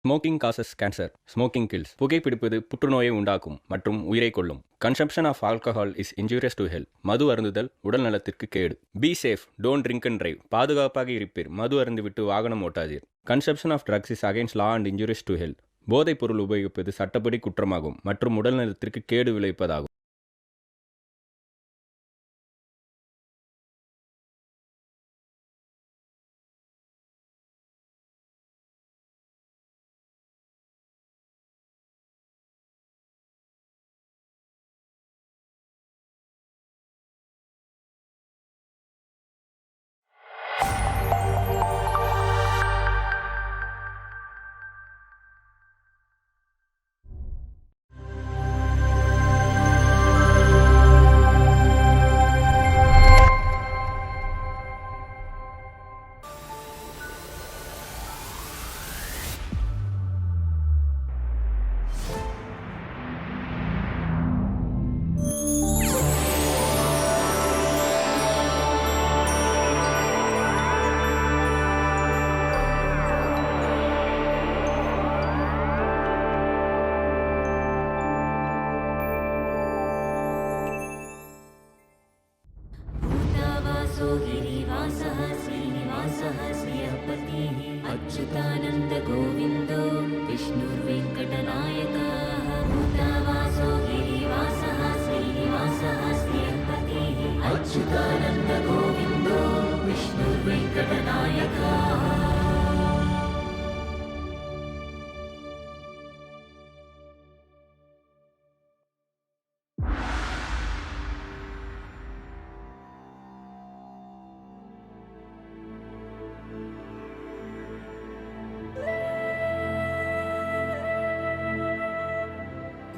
Smoking causes cancer. Smoking kills. புகைப்பிடிப்பது புற்றுநோயை உண்டாக்கும் மற்றும் உயிரை கொல்லும். Consumption of alcohol is injurious to health. மது அருந்துதல் உடல் நலத்திற்கு கேடு. Be safe, don't drink and drive. பாதுகாப்பாக இருப்பீர், மது அருந்துவிட்டு வாகனம் ஓட்டாதீர். Consumption of drugs is against law and injurious to health. போதைப் பொருள் உபயோகிப்பது சட்டப்படி குற்றமாகும் மற்றும் உடல் நலத்திற்கு கேடு விளைவிப்பதாகும். गिरिवासः श्रीनिवासः श्रियपतिः अच्युतानन्द गोविन्दो विष्णुर्वेङ्कटनायकः भूतावासो गिरिवासः श्रीनिवासः श्रियपतिः अच्युतानन्द गोविन्दो विष्णुर्वेङ्कटनायकः.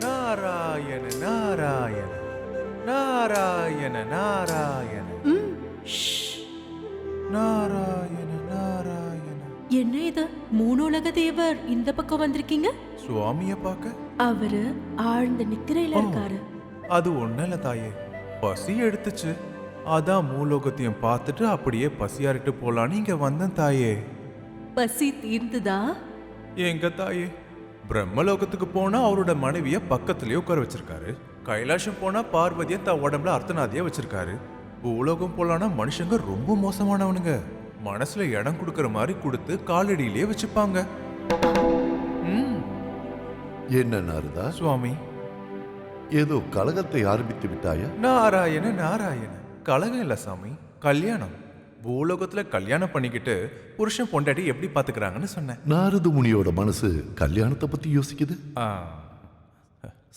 நாராயண நாராயண நாராயண நாராயண நாராயண நாராயண. என்ன இது, மூணுலக தேவர் இந்த பக்கம் வந்திருக்கீங்க? சுவாமிய பார்க்க? அவரு ஆழ்ந்த நித்திரையில இருக்காரு. அது ஒண்ணல தாயே, பசி எடுத்துச்சு, அதான் மூலோகத்தையும் பார்த்துட்டு அப்படியே பசியாரிட்டு போலான்னு இங்க வந்தேன் தாயே. பசி தீர்ந்துதா? எங்க தாயே, பிரம்மலோகத்துக்கு போனா அவரோட மனைவிய பக்கத்துலயே உட்கார வச்சிருக்காரு. கைலாசம் போனா பார்வதிய தன் உடம்புல அர்த்தநாதியா வச்சிருக்காரு. பூலோகம் போலானா மனுஷங்க ரொம்ப மோசமானவனுங்க. மனசுல இடம் கொடுக்கற மாதிரி கொடுத்து காலடியிலே வச்சுப்பாங்க. என்ன நாரதா சுவாமி, ஏதோ கலகத்தை ஆரம்பித்து விட்டாயா? நாராயண நாராயண. கலகம் இல்ல சாமி, கல்யாணம். பூலோகத்துல கல்யாணம் பண்ணிக்கிட்டு புருஷன் பொண்டாட்டி எப்படி பாத்துக்கிறாங்கன்னு சொன்னேன். நாரத முனியோட மனசு கல்யாணத்தை பத்தி யோசிக்குது.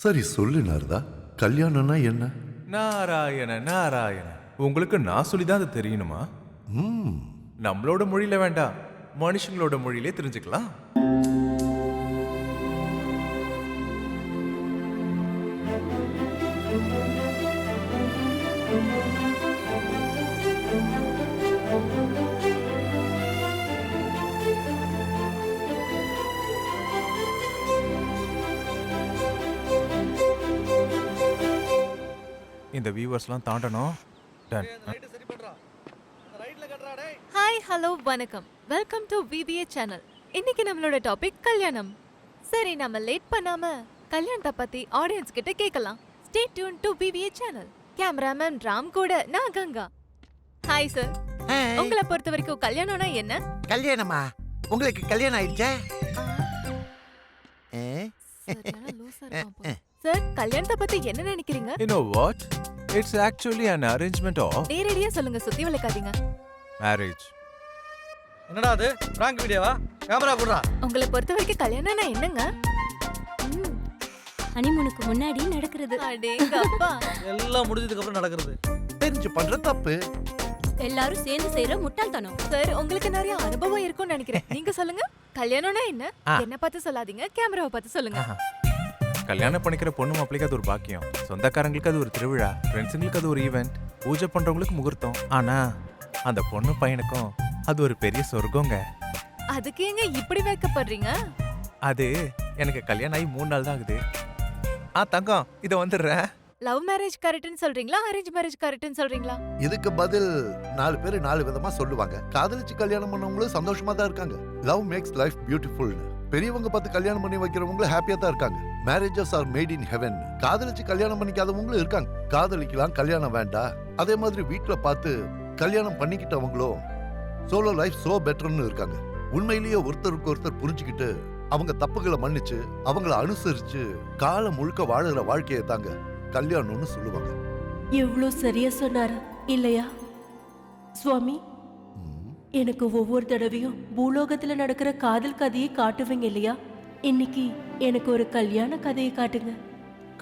சரி சொல்லு நாரதா, கல்யாணம்னா என்ன? நாராயண நாராயண, உங்களுக்கு நான் சொல்லிதான் அது தெரியணுமா? நம்மளோட மொழியில வேண்டாம், மனுஷங்களோட மொழியிலே தெரிஞ்சுக்கலாம். இந்த வியூவர்ஸ்லாம் தாண்டணும். டன். ஹாய், ஹலோ, வணக்கம். Welcome to VBA channel. இன்னைக்கு நம்மளோட டாபிக் கல்யாணம். சரி, நம்ம லேட் பண்ணாம கல்யாணத்தை பத்தி ஆடியன்ஸ் கிட்ட கேட்கலாம். Stay tune to VBA channel. Cameraman Ram கூட நான் கங்கா. ஹாய் சார், உங்களை பொறுத்த வரைக்கும் கல்யாணம்னா என்ன? கல்யாணமா? உங்களுக்கு கல்யாணம் ஆயிடுச்சா? சார், கல்யாணத்தை பத்தி என்ன நினைக்கிறீங்க? You know what? It's actually an arrangement of நேரடியா சொல்லுங்க, சுத்தி வளைக்காதீங்க. marriage. என்னடா அது, பிராங்க் வீடியோவா? கேமரா போடுறா. உங்களை பொறுத்த வரைக்கும் கல்யாணம்னா என்னங்க? ஹனிமூனுக்கு முன்னாடி நடக்கிறது. அடேங்கப்பா. எல்லாம் முடிஞ்சதுக்கு அப்புறம் நடக்கிறது. தெரிஞ்சு பண்ற தப்பு. எல்லாரும் சேர்ந்து செய்யற முட்டாள்தனம். சார், உங்களுக்கு நிறைய அனுபவம் இருக்கும்னு நினைக்கிறேன். நீங்க சொல்லுங்க, கல்யாணம்னா என்ன? என்ன பார்த்து சொல்லாதீங்க, கேமராவை பார்த்து சொல்லுங்க. கல்யாணம் பண்ணிக்கிற பொண்ணு மாப்பிளைக்கு அது ஒரு பாக்கியம், சொந்தக்காரங்களுக்கு அது ஒரு திருவிழா, ஃப்ரெண்ட்ஸுங்களுக்கு அது ஒரு ஈவெண்ட், பூஜை பண்றவங்களுக்கு முகூர்த்தம். ஆனா அந்த பொண்ணு பையனுக்கும் அது ஒரு பெரிய சொர்க்கங்க. அதுக்கு ஏங்க இப்படி வைக்கப்படுறீங்க? அது எனக்கு கல்யாணம் ஆகி 3 நாள் தான் ஆகுது. தங்கம், இதை வந்துடுறேன். லவ் மேரேஜ் கரெக்ட்னு சொல்றீங்களா, அரேஞ்ச் மேரேஜ் கரெக்ட்னு சொல்றீங்களா? இதுக்கு பதில் 4 பேர் 4 விதமா சொல்லுவாங்க. காதலிச்சு கல்யாணம் பண்ணவங்களும் சந்தோஷமா தான் இருக்காங்க. Love maths life beautiful. பெரியவங்க பார்த்து கல்யாணம் பண்ணி வைக்கிறவங்களும் ஹாப்பியா தான் இருக்காங்க. Marriages R made in heaven. காதலிச்சு கல்யாணம் பண்ணிக்காதவங்களும் இருக்காங்க. காதலிக்கலாம், கல்யாணம் வேண்டாம். அதே மாதிரி வீட்டுல பார்த்து கல்யாணம் பண்ணிக்கிட்டவங்களும் சோலோ லைஃப் சோ பெட்டர்னு இருக்காங்க. உண்மையிலேயே ஒருத்தருக்கு ஒருத்தர் புரிஞ்சுக்கிட்டு அவங்க தப்புகளை மன்னிச்சு அவங்கள அனுசரிச்சு காலம் முழுக்க வாழுற வாழ்க்கையை தாங்க கல்யாணம்னு சொல்லுவாங்க. எவ்வளோ சரியா சொன்னாரா இல்லையா சுவாமி? எனக்கு ஒவ்வொரு தடவையும் பூலோகத்துல நடக்கிற காதல் கதையை காட்டுவீங்க இல்லையா? இன்னைக்கு எனக்கு ஒரு கல்யாண கதையை காட்டுங்க.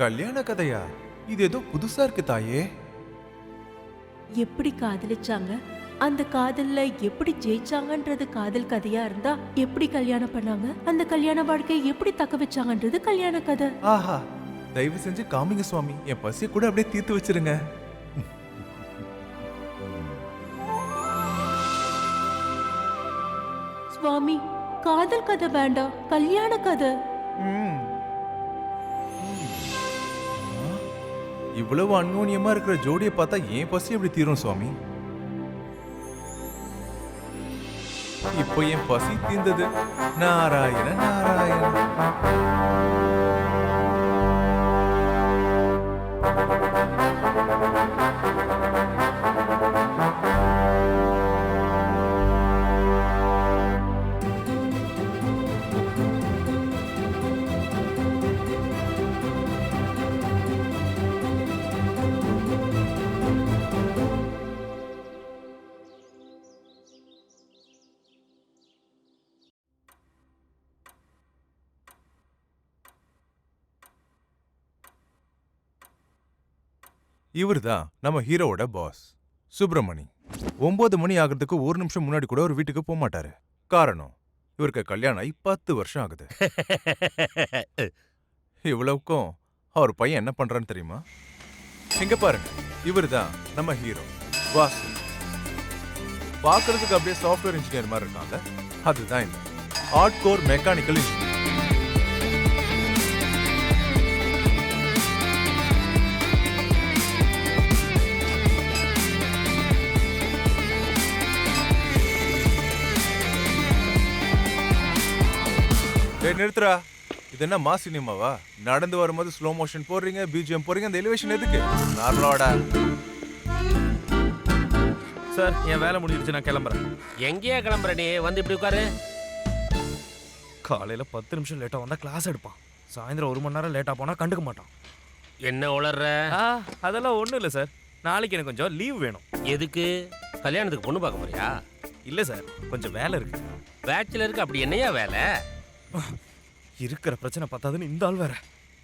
கல்யாண கதையா? இது ஏதோ புதுசா இருக்கு தாயே. எப்படி காதலிச்சாங்க, அந்த காதல்ல எப்படி ஜெயிச்சாங்கன்றது காதல் கதையா இருந்தா, எப்படி கல்யாணம் பண்ணாங்க, அந்த கல்யாண வாழ்க்கையை எப்படி தக்க வச்சாங்கன்றது கல்யாண கதை. ஆஹா, தயவு செஞ்சு காமிங்க சுவாமி. என் பசியை கூட அப்படியே தீர்த்து வச்சிருங்க. சுவாமி, காதல் கதை வேண்டாம், கல்யாண கதை. இவ்வளவு அந்யோன்யமா இருக்கிற ஜோடியை பார்த்தா ஏன் பசி எப்படி தீரும் சுவாமி? இப்போ என் பசி தீர்ந்தது. நாராயண நாராயண. இவர்தான் நம்ம ஹீரோவோட பாஸ் சுப்பிரமணி. 9 மணி ஆகிறதுக்கு 1 நிமிஷம் முன்னாடி கூட ஒரு வீட்டுக்கு போக மாட்டாரு. காரணம், இவருக்கு கல்யாணம் ஆகி 10 வருஷம் ஆகுது. இவ்வளவுக்கும் அவர் பையன் என்ன பண்றான்னு தெரியுமா? இங்க பாருங்க, இவர்தான் நம்ம ஹீரோ வாசு. பார்க்கறதுக்கு அப்படியே சாஃப்ட்வேர் இன்ஜினியர் மாதிரி இருக்காங்க. அதுதான் இந்த ஹார்ட் கோர் மெக்கானிக்கல் இன்ஜினியர். நிறுத்துறா, இது என்ன மாஸ் சினிமாவா? நடந்து வரும்போது ஸ்லோ மோஷன் போடுறீங்க, பிஜிஎம் போடுறீங்க. அந்த எலிவேஷன் எதுக்கு? நார்மலோட சார், என் வேலை முடிஞ்சிருச்சு, நான் கிளம்புறேன். எங்கேயா கிளம்புற நீ? வந்து இப்படி உட்காரு. காலையில 10 நிமிஷம் லேட்டா வந்தா கிளாஸ் எடுப்பான். சாயந்தரம் 1 மணி நேரம் லேட்டா போனா கண்டுக்க மாட்டான். என்ன உளர்ற? அதெல்லாம் ஒண்ணும் இல்ல சார். நாளைக்கு எனக்கு கொஞ்சம் லீவ் வேணும். எதுக்கு? கல்யாணத்துக்கு பொண்ணு பார்க்க போறியா? இல்ல சார், கொஞ்சம் வேலை இருக்கு. பேச்சுலருக்கு அப்படி என்னையா வேலை? இருக்கிற பிரச்சனை பத்தாதுன்னு இந்த ஆள் வேற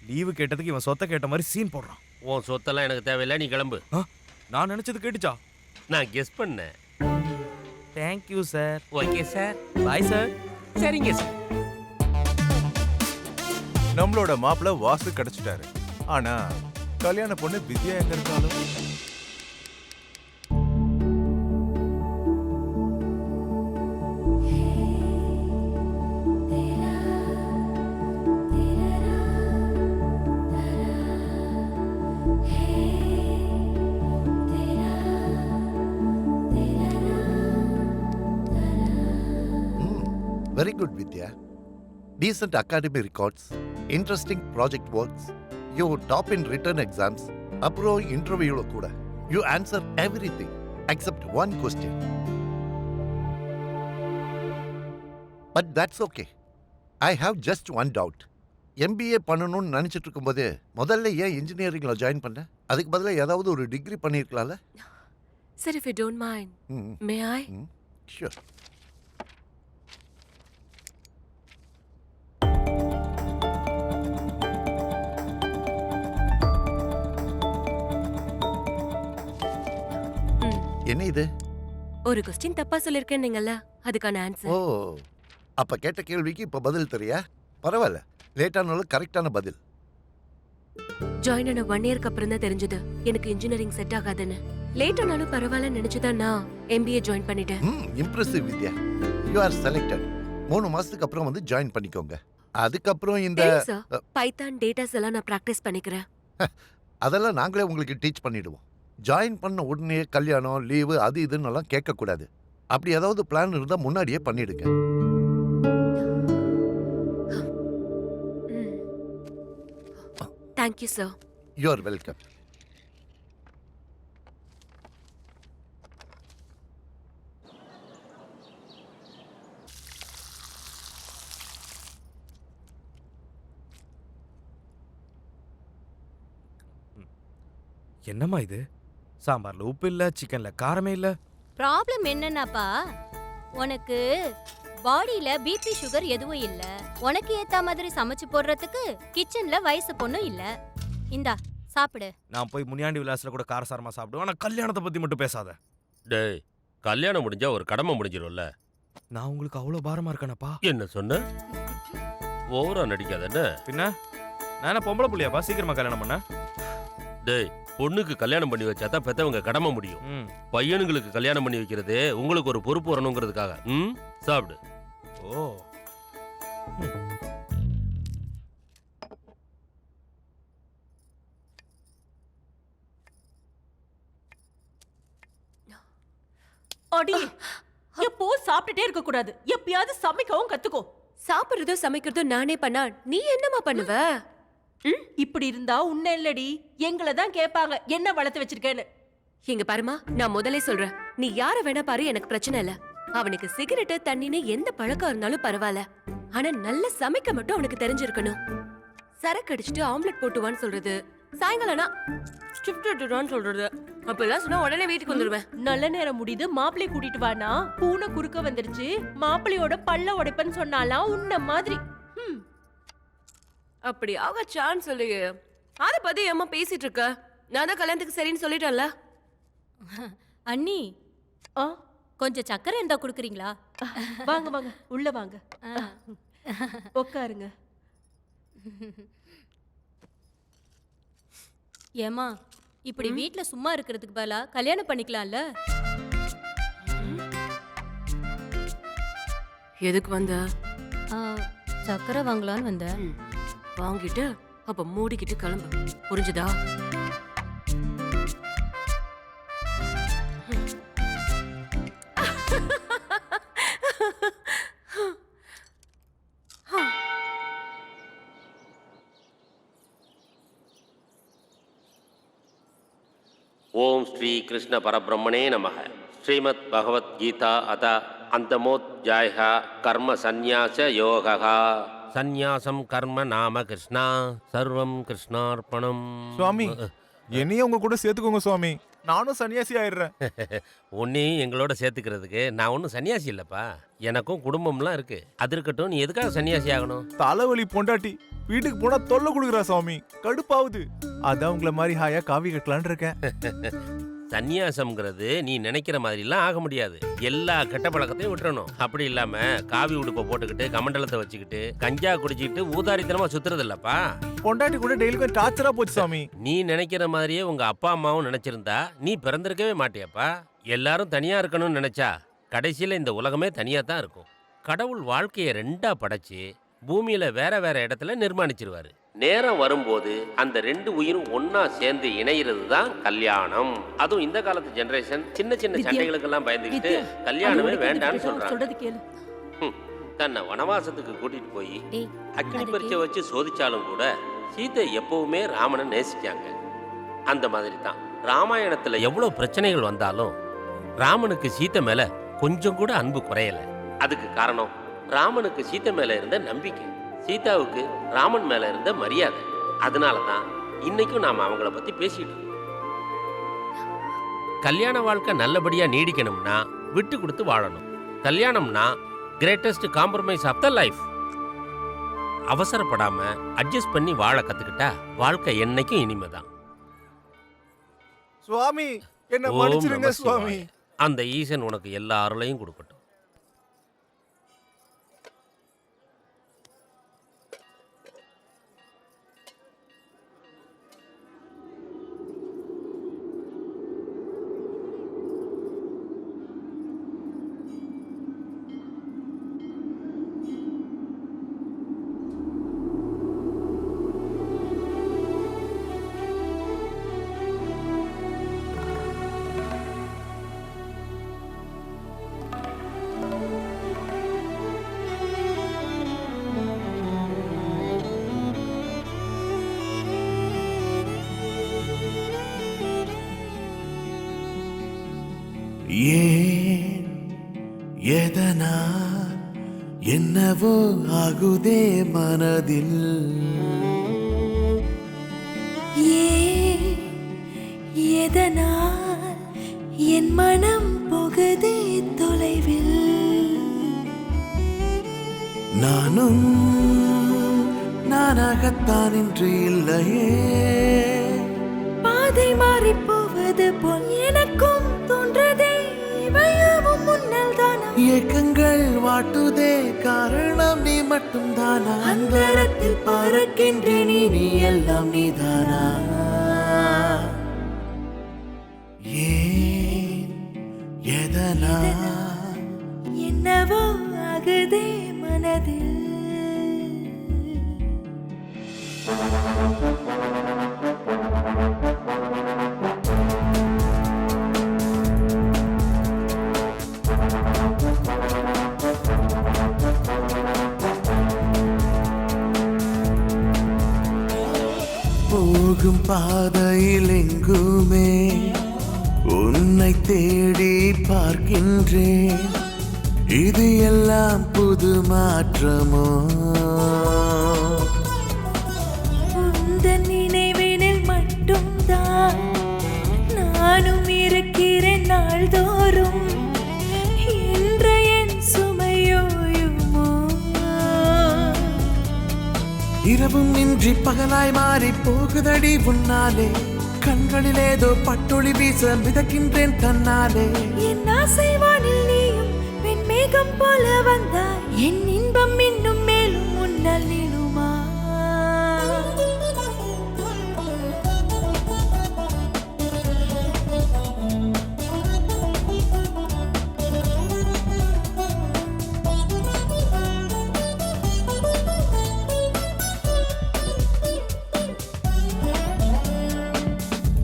லீவு கேட்டதுக்கு இவன் சொத்தை கேட்ட மாதிரி சீன் போடுறான். உன் சொத்தெல்லாம் எனக்கு தேவையில்லை, நீ கிளம்பு. நான் நினைச்சது கேட்டுச்சா? நான் கெஸ் பண்ணேன். Thank you sir. Okay sir. Bye sir. சரிங்க சார். நம்மளோட மாப்பிள்ள வாசு கிடைச்சிட்டாரு. ஆனா கல்யாண பொண்ணு வித்யா எங்க இருக்காலும் Very good, Vidya. Decent academic records, interesting project works, you top in written exams, அப்புறம் இன்டர்வியூல கூட you answer everything except one question. But that's okay. I have just one doubt. MBA பண்ணணும்னு நினைச்சிட்டு இருக்கும்போது முதல்ல ஏன் இன்ஜினியரிங்ல ஜாயின் பண்ண? அதுக்கு பதிலா ஏதாவது ஒரு degree பண்ணியிருக்கலாம்ல? Sir, if you don't mind, may I? Sure. என்ன இது? ஒரு क्वेश्चन தப்பா சொல்லிருக்கேன் நீங்கல்ல, அதுக்கான ஆன்சர். ஓ, அப்ப கேட்ட கேள்விக்கு இப்ப பதில் தெரியா? பரவாயில்ல, லேட்டானாலும் கரெக்டான பதில். ஜாயின் ஆன 1 இயர்க்கு அப்புறம் தான் தெரிஞ்சது எனக்கு இன்ஜினியரிங் செட் ஆகாதுன்னு. லேட் ஆனாலும் பரவாயில்ல நினைச்சுதான் நான் MBA ஜாயின் பண்ணிட்டேன். Impressive Vidya. You are selected. 3 மாசத்துக்கு அப்புறம் வந்து ஜாயின் பண்ணிக்கோங்க. அதுக்கப்புறம் இந்த பைத்தான் டேட்டாஸ் எல்லாம் நான் பிராக்டிஸ் பண்ணிக்கிறேன். அதெல்லாம் நாங்களே உங்களுக்கு டீச் பண்ணிடுவோம். ஜாயின் பண்ண உடனே கல்யாணம், லீவு, அது இதுன்னு எல்லாம் கேட்கக்கூடாது. அப்படி ஏதாவது பிளான் இருந்தால் முன்னாடியே பண்ணிடுங்க. Thank you sir. You are welcome. என்னம்மா இது? சாம்பார்ல உப்பு இல்ல, சிக்கன்ல காரமே இல்ல. ப்ராப்ளம் என்னன்னாப்பா, உனக்கு பாடியில பிபி சுகர் எதுவும் இல்ல, உனக்கு ஏத்த மாதிரி சமைச்சு போடுறதுக்கு கிச்சன்ல வயசு பொண்ணும் இல்ல. இந்தா சாப்பிடு. நான் போய் முனியாண்டி விலாஸ்ல கூட காரசாரமா சாப்பிடுவேன். ஆனா கல்யாணத்தை பத்தி மட்டும் பேசாத. டேய், கல்யாணம் முடிஞ்சா ஒரு கடமை முடிஞ்சிடும்ல. நான் உங்களுக்கு அவ்வளவு பாரமா இருக்கேனப்பா? என்ன சொன்ன? ஓவரா நடிக்காத என்ன? பின்ன நான் என்ன பொம்பளை புள்ளியாப்பா சீக்கிரமா கல்யாணம் பண்ண? டேய், பொண்ணுக்கு கல்யாணம் பண்ணி வச்சா தான் பெத்தவங்க கடமை முடியும். பையனுங்களுக்கு கல்யாணம் பண்ணி வைக்கிறது உங்களுக்கு ஒரு பொறுப்பு வரணுங்கிறதுக்காக. சாப்பிடு. ஓ. அடி, எப்போ சாப்பிட்டுட்டே இருக்க கூடாது, எப்பயாவது சமைக்கவும் கத்துக்கோ. சாப்பிடுறதோ சமைக்கிறதோ நானே பண்ணா நீ என்னம்மா பண்ணுவ? இப்படி இருந்தா உன்ன இல்லடி, எங்களை தான் கேட்பாங்க என்ன வளர்த்து வச்சிருக்கேன்னு. இங்க பாருமா, நான் முதல்ல சொல்றேன், நீ யார வேணா பாரு, எனக்கு பிரச்சனை இல்ல. அவனுக்கு சிகரெட்டு தண்ணின்னு எந்த பழக்கம் இருந்தாலும் பரவாயில்ல, ஆனா நல்ல சமைக்க மட்டும் அவனுக்கு தெரிஞ்சிருக்கணும். சரக்கு அடிச்சுட்டு ஆம்லெட் போட்டுவான்னு சொல்றது, சாயங்காலம்னா ஷிஃப்ட் எடுத்துடுவான்னு சொல்றது, அப்பெல்லாம் சொன்னா உடனே வீட்டுக்கு வந்துருவேன். நல்ல நேரம் முடியுது, மாப்பிள்ளை கூட்டிட்டு வானா பூனை குறுக்க வந்துருச்சு, மாப்பிள்ளையோட பல்ல உடைப்பன்னு சொன்னாலாம் உன்ன மாதிரி. அப்படி ஆக சான்ஸ் இல்லையே. அத பத்தி ஏம்மா பேசிட்டு இருக்க? நான் தான் கல்யாணத்துக்கு சரின்னு சொல்லிட்டேன்ல. அண்ணி, கொஞ்சம் சக்கரை இருந்தா குடுக்குறீங்களா? வாங்க வாங்க, உள்ள வாங்க, உட்காருங்க. ஏமா, இப்படி வீட்ல சும்மா இருக்கிறதுக்கு பதிலா கல்யாணம் பண்ணிக்கலாம்ல? எதுக்கு வந்த? சக்கரை வாங்கலான்னு வந்தேன். வாங்கிட்டு அப்ப மூடிக்கிட்டு கிளம்பு, புரிஞ்சுதா? ஓம் ஸ்ரீ கிருஷ்ண பரபிரம்மணே நமக. ஸ்ரீமத் பகவத்கீதா அத அந்தமோத்யாயா கர்ம சந்நியாச யோகா. சந்நியாசம் கர்ம நாம கிருஷ்ணா, சர்வம் கிருஷ்ணார்ப்பணம். சுவாமி, என்னையும் உங்க கூட சேர்த்துக்கோங்க சுவாமி, நானும் சன்னியாசி ஆயிடுறேன். உன்னையும் எங்களோட சேர்த்துக்கிறதுக்கு நான் ஒன்றும் சன்னியாசி இல்லைப்பா, எனக்கும் குடும்பம்லாம் இருக்கு. அது இருக்கட்டும், நீ எதுக்காக சன்னியாசி ஆகணும்? தலைவலி பொண்டாட்டி வீட்டுக்கு போனா தொல்லை கொடுக்குறா சுவாமி, கடுப்பாவுது. அதான் உங்களை மாதிரி ஹாயா காவி கட்டலான்னு இருக்கேன். சந்நியாசம்ங்கிறது நீ நினைக்கிற மாதிரிலாம் ஆக முடியாது. எல்லா கெட்ட பழக்கத்தையும் விட்டுறணும். அப்படி இல்லாம காவி உடுப்பை போட்டுக்கிட்டு கமண்டலத்தை வச்சுக்கிட்டு கஞ்சா குடிச்சிக்கிட்டு ஊதாரித்தனமா சுத்துறது இல்லப்பா. பொண்டாட்டி கூட டெய்லிக்கும் டார்ச்சரா போச்சு சாமி. நீ நினைக்கிற மாதிரியே உங்க அப்பா அம்மாவும் நினைச்சிருந்தா நீ பிறந்திருக்கவே மாட்டியாப்பா. எல்லாரும் தனியா இருக்கணும்னு நினைச்சா கடைசியில இந்த உலகமே தனியா தான் இருக்கும். கடவுள் வாழ்க்கையை ரெண்டா படைச்சு பூமியில வேற வேற இடத்துல நிர்மாணிச்சிருவாரு. நேரம் வரும்போது அந்த ரெண்டு உயிரும் ஒன்னா சேர்ந்து இணையிறது தான் கல்யாணம். அதுவும் இந்த காலத்து ஜெனரேஷன் சின்ன சின்ன சண்டைகளுக்கெல்லாம் பயந்துக்கிட்டு கல்யாணமே வேண்டாம்னு சொல்றாங்க. தன்னை வனவாசத்துக்கு கூட்டிட்டு போய் அக்னி பரீட்சை வச்சு சோதிச்சாலும் கூட சீதை எப்பவுமே ராமனை நேசிச்சாங்க. அந்த மாதிரி தான் ராமாயணத்துல எவ்வளவு பிரச்சனைகள் வந்தாலும் ராமனுக்கு சீதை மேல கொஞ்சம் கூட அன்பு குறையல. அதுக்கு காரணம் ராமனுக்கு சீதை மேல இருந்த நம்பிக்கை, சீதாவுக்கு ராமன் மேல இருந்த மரியாதை. அதனாலதான் இன்னைக்கும் நாம அவங்கள பத்தி பேசிட்டு இருக்கோம். கல்யாண வாழ்க்கை நல்லபடியா நீடிக்கணும்னா விட்டு கொடுத்து வாழணும். கல்யாணம்னா greatest compromise of the life. அவசரப்படாம அட்ஜஸ்ட் பண்ணி வாழ கத்துக்கிட்டா வாழ்க்கை என்னைக்கும் இனிமைதான். சுவாமி, என்ன மன்னிச்சிடுங்க சுவாமி. அந்த ஈசன் உனக்கு எல்லா அருளையும் கொடுக்கட்டும். ஏன் எதனால் என்னவோ ஆகுதே மனதில் எதனால் என் மனம் போகுதே தொலைவில் நானும் நானாகத்தான் இன்று இல்லையே பாதை மாறி போவது போல் எனக்கும் தோன்றதே இவையாவும் முன்னல் தானா ஏக்கங்கள் வாட்டுதே காரணம் நீ மட்டும்தானா அந்தரத்தில் பறக்கின்றேன் நீ எல்லாம் நீதானா ஏன் எதனால் என்னவோ ஆகுதே மனதில் போகும் பாதையில் எங்குமே உன்னை தேடி பார்க்கின்றேன் இது எல்லாம் புது மாற்றமோ உந்தன் நினைவினில் மட்டும்தான் நானும் இருக்கிறேன் நாள்தோறும் என்ற என் சுமையோயுமோ இரவும் இன்றி பகலாய் மாறி போகுதடி உன்னாலே கண்களில் ஏதோ பட்டொளி வீச மிதக்கின்றேன் தன்னாலே என் ஆசை வானில் நீயும் வெண்மேகம் போல வந்தாய் என் இன்பம் இன்னும் மேலும் முன்னால் நீளுமா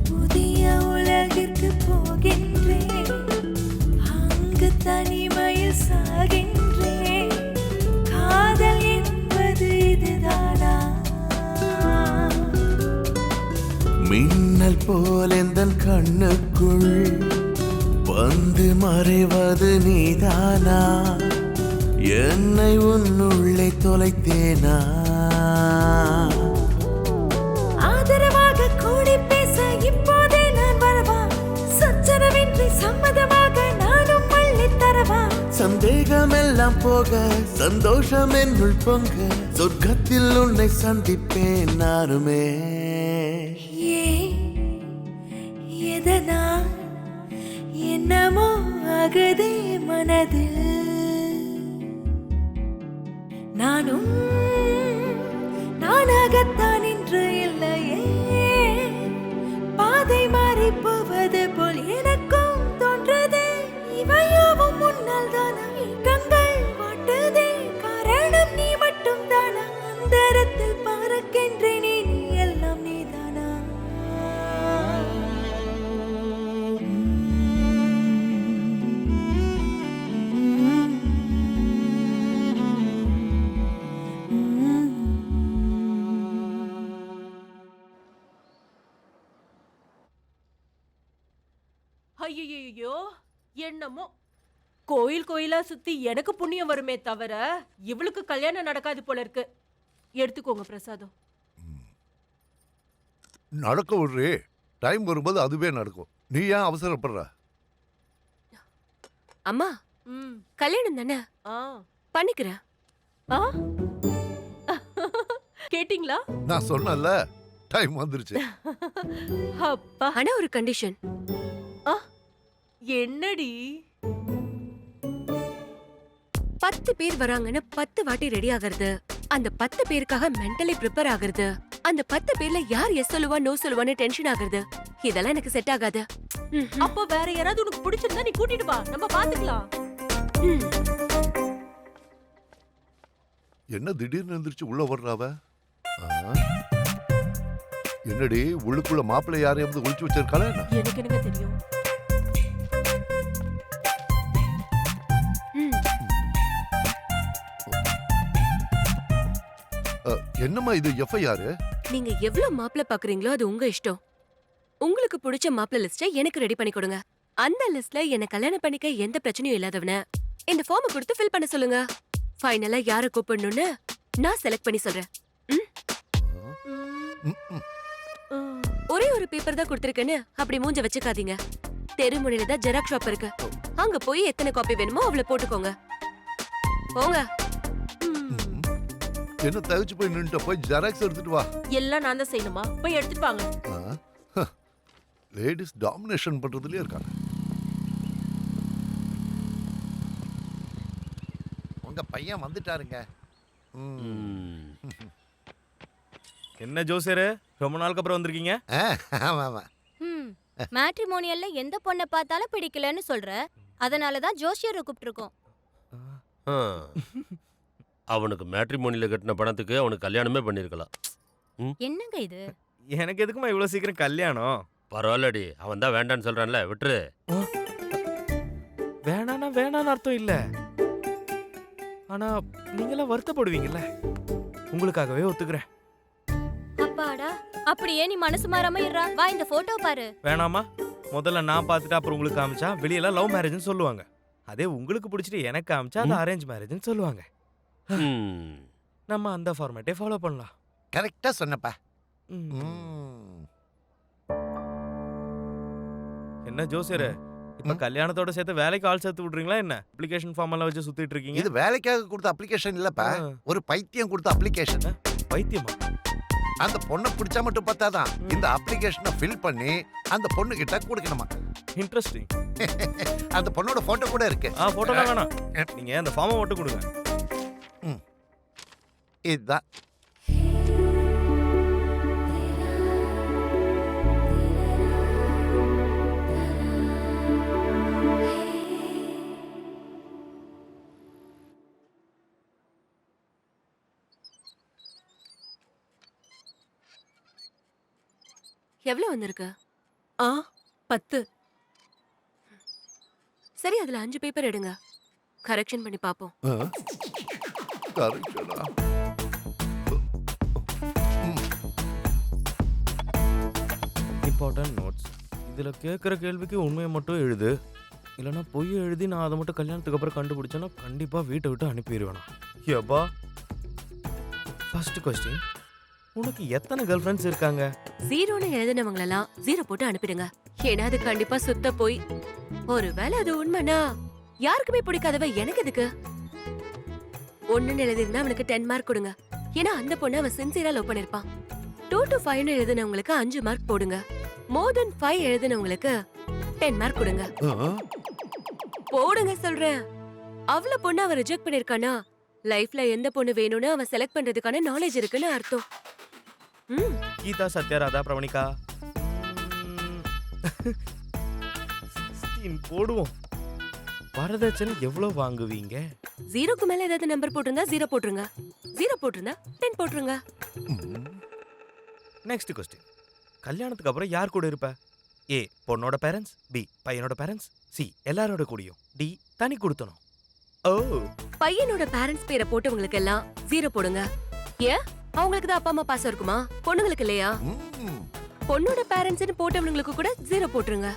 புதிய உலகிற்கு போகின்றேன் அங்கு தனிமையில் சாகின்றேன் காதல் என்பது இதுதானா மின்னல் போல் எந்தன் கண்ணுக்குள் வந்து மறைவது நீதானா என்னை உன்னுள்ளே தொலைத்தேனா ஆதரவாக கூடி பேச இப்போதே நான் வரவா சச்சரவின்றி சம்மதமாக நானும் மள்ளி தரவா சந்தேகமெல்லாம் போக சந்தோஷம் என்னுள் பொங்க சொர்க்கத்தில் உன்னை சந்திப்பேன் நானுமே எதனால் என்னமோ ஆகுதே மனதில் நானும் நானாகத்தான் இன்று இல்லையே பாதை மாறி போவது போல் எனக்கும் தோன்றதே இவையாவும் முன்னால் தானா கண்கள் வாட்டுதே காரணம் நீ மட்டும் தானா அந்தரத்தில் பறக்கின்றேன் நீ எல்லாம் நீதானா ஐயோ என்னமோ கோயில் கோயிலா சுத்தி எனக்கு புண்ணியம் வருமே தவிர இவளுக்கு கல்யாணம் நடக்காது போல இருக்கு எடுத்துக்கோங்க பிரசாதம் நடக்க விடுறே டைம் வரும்போது அதுவே நடக்கும் நீ ஏன் அவசரப்படுற அம்மா கல்யாணம் தானே பண்ணிக்கிறேன் கேட்டிங்களா நான் சொன்னல டைம் வந்துருச்சு அப்பா ஆனா ஒரு கண்டிஷன் என்னடி 10 பேர் வராங்கன்னு 10 வாட்டி ரெடி ஆகிறது அந்த 10 பேருக்காக மென்டலி ப்ரிப்பேர் ஆகுறது அந்த 10 பேர்ல யார் எஸ் சொல்லுவா நோ சொல்லுவான்னு டென்ஷன் ஆகுறது இதெல்லாம் எனக்கு செட் ஆகாது அப்ப வேற யாராவது உனக்கு பிடிச்சிருந்தா நீ கூட்டிட்டு வா நம்ம பாத்துக்கலாம் என்ன திடீர்னு எந்திரிச்சு உள்ள வர்றாவ என்னடி உள்ளுக்குள்ள மாப்பிள்ளை யாரையாவது ஒளிச்சு வச்சிருக்காளா என்ன எனக்கு என்னங்க தெரியும் என்னம்மா இது எஃப்ஐஆர் நீங்க எவ்வளவு மாப்பிள்ள பாக்குறீங்களோ அது உங்க இஷ்டம் உங்களுக்கு பிடிச்ச மாப்பிள்ள லிஸ்ட எனக்கு ரெடி பண்ணி கொடுங்க அந்த லிஸ்ட்ல என்ன கல்யாணம் பண்ணிக்க எந்த பிரச்சனையும் இல்லாதவன இந்த ஃபார்ம் கொடுத்து ஃபில் பண்ண சொல்லுங்க. ஃபைனலா யாரை கூப்பிடணும்னு நான் செலக்ட் பண்ணி சொல்றேன். ஒரே ஒரு பேப்பர் தான் கொடுத்திருக்கேன்னு அப்படி மூஞ்ச வச்சுக்காதீங்க. தெருமுனையில தான் ஜெராக்ஸ் ஷாப் இருக்கு. அங்க போய் எத்தனை காப்பி வேணுமோ அவ்வளவு போட்டுக்கோங்க. போங்க. என்ன தவிச்சு போய் நின்னுட்ட, போய் ஜெராக்ஸ் எடுத்துட்டு வா. எல்லாம் நான் தான் செய்யணுமா? போய் எடுத்துட்டு வாங்க. லேடிஸ் டாமினேஷன் பண்றதுலயே இருக்காங்க. உங்க பையன் வந்துட்டாருங்க. என்ன ஜோசியரு, ரொம்ப நாளுக்கு அப்புறம் வந்திருக்கீங்க? ஆமா ஆமா. மேட்ரிமோனியல்ல எந்த பொண்ணை பார்த்தாலும் பிடிக்கலன்னு சொல்ற, அதனால தான் ஜோஷியரை கூப்பிட்டுருக்கோம். அவனுக்கு மேட்ரிமோனியில் கட்டின பணத்துக்கு அவனுக்கு கல்யாணமே பண்ணியிருக்கலாம். என்னங்க இது? எனக்கு எதுக்குமா இவ்வளவு சீக்கிரம் கல்யாணம்? பரவாயில்லடி, அவன் தான் வேண்டான்னு சொல்றான்ல, விட்டுரு. வேணானா வேணான்னு அர்த்தம் இல்ல. ஆனா நீங்களாம் வருத்தப்படுவீங்கல்ல, உங்களுக்காகவே ஒத்துக்கிறேன். அப்பாடா, அப்படியே நீ மனசு மாறாம இருடா. வா இந்த போட்டோ பாரு. வேணாமா? முதல்ல நான் பார்த்துட்டு அப்புறம் உங்களுக்கு காமிச்சா வெளியெல்லாம் லவ் மேரேஜ்னு சொல்லுவாங்க. அதே உங்களுக்கு பிடிச்சிட்டு எனக்கு காமிச்சா அது அரேஞ்ச் மேரேஜ்னு சொல்லுவாங்க. நம்ம அந்த ஃபார்மேட்டே ஃபாலோ பண்ணலாம். கரெக்டா சொன்னப்பா. என்ன ஜோசியர், இப்ப கல்யாணத்தோட சேர்த்து வேலைக்கு ஆள் சேர்த்து விடுறீங்களா என்ன? அப்ளிகேஷன் ஃபார்ம் எல்லாம் வச்சு சுத்திட்டு இருக்கீங்க. இது வேலைக்காக கொடுத்த அப்ளிகேஷன் இல்லப்பா, ஒரு பைத்தியம் கொடுத்த அப்ளிகேஷன். பைத்தியமா? அந்த பொண்ணை பிடிச்சா மட்டும் பார்த்தாதான் இந்த அப்ளிகேஷனை ஃபில் பண்ணி அந்த பொண்ணு கிட்ட கொடுக்கணுமா. இன்ட்ரெஸ்டிங். அந்த பொண்ணோட போட்டோ கூட இருக்கு. போட்டோலாம் வேணாம், நீங்க அந்த ஃபார்மை மட்டும் கொடுங்க. இதுதான். எவ்வளவு வந்திருக்கு? 10. சரி, அதுல 5 பேப்பர் எடுங்க, கரெக்ஷன் பண்ணி பாப்போம். கரெக்ஷனா? Important notes. இதுல கேட்குற கேள்விக்கு உண்மையை மட்டும் எழுது, இல்லைன்னா பொய் எழுதி நான் அதை மட்டும் கல்யாணத்துக்கு அப்புறம் கண்டுபிடிச்சேன்னா கண்டிப்பா வீட்டை விட்டு அனுப்பிடுவேனா. ஏப்பா, ஃபர்ஸ்ட் கொஸ்டின், உனக்கு எத்தனை கேர்ள் ஃப்ரெண்ட்ஸ் இருக்காங்க? 0ன்னு எழுதினவங்களெல்லாம் 0 போட்டு அனுப்பிடுங்க. ஏன்னா அது கண்டிப்பா சுத்த போய். ஒருவேளை அது உண்மைனா யாருக்குமே பிடிக்காதவ எனக்கு எதுக்கு? 1ன்னு எழுதிருந்தா அவனுக்கு 10 மார்க் கொடுங்க. ஏன்னா அந்த பொண்ணு அவன் சின்சியரா லவ் பண்ணிருப்பான். 2 to 5ன்னு எழுதினவங்களுக்கு 5 மார்க் போடுங்க. more than 5 எழுதினவங்களுக்கு 10 மார்க் கொடுங்க. போடுங்க சொல்றேன். அவள பொண்ணு அவன் ரிஜெக்ட் பண்ணிருக்கானா, லைஃப்ல எந்த பொண்ணு வேணும்னு அவன் செலக்ட் பண்றதுக்கான நாலேஜ் இருக்குன்னு அர்த்தம். கீதா, சத்யராதா, பிரவணிகா போடுவோம். வரதட்சணை எவ்வளவு வாங்குவீங்க? 0க்கு மேல ஏதாவது நம்பர் போட்டிருந்தா 0 போட்டுருங்க. 0 போட்டிருந்தா 10 போட்டுருங்க. நெக்ஸ்ட் கொஸ்டின், கல்யாணத்துக்கு அப்புறம் யார் கூட இருப்ப? ஏ பொண்ணோட பேரண்ட்ஸ், பி பையனோட பேரண்ட்ஸ், சி எல்லாரோட கூடயும், டி தனி கொடுத்தனும். பையனோட பேரண்ட்ஸ் பேரை போட்டவங்களுக்கு எல்லாம் 0 போடுங்க. ஏன்? அவங்களுக்கு தான் அப்பா அம்மா பாசம் இருக்குமா? பொண்ணுங்களுக்கு இல்லையா? பொண்ணோட பேரண்ட்ஸ்னு போட்டவங்களுக்கு கூட 0 போட்டுருங்க.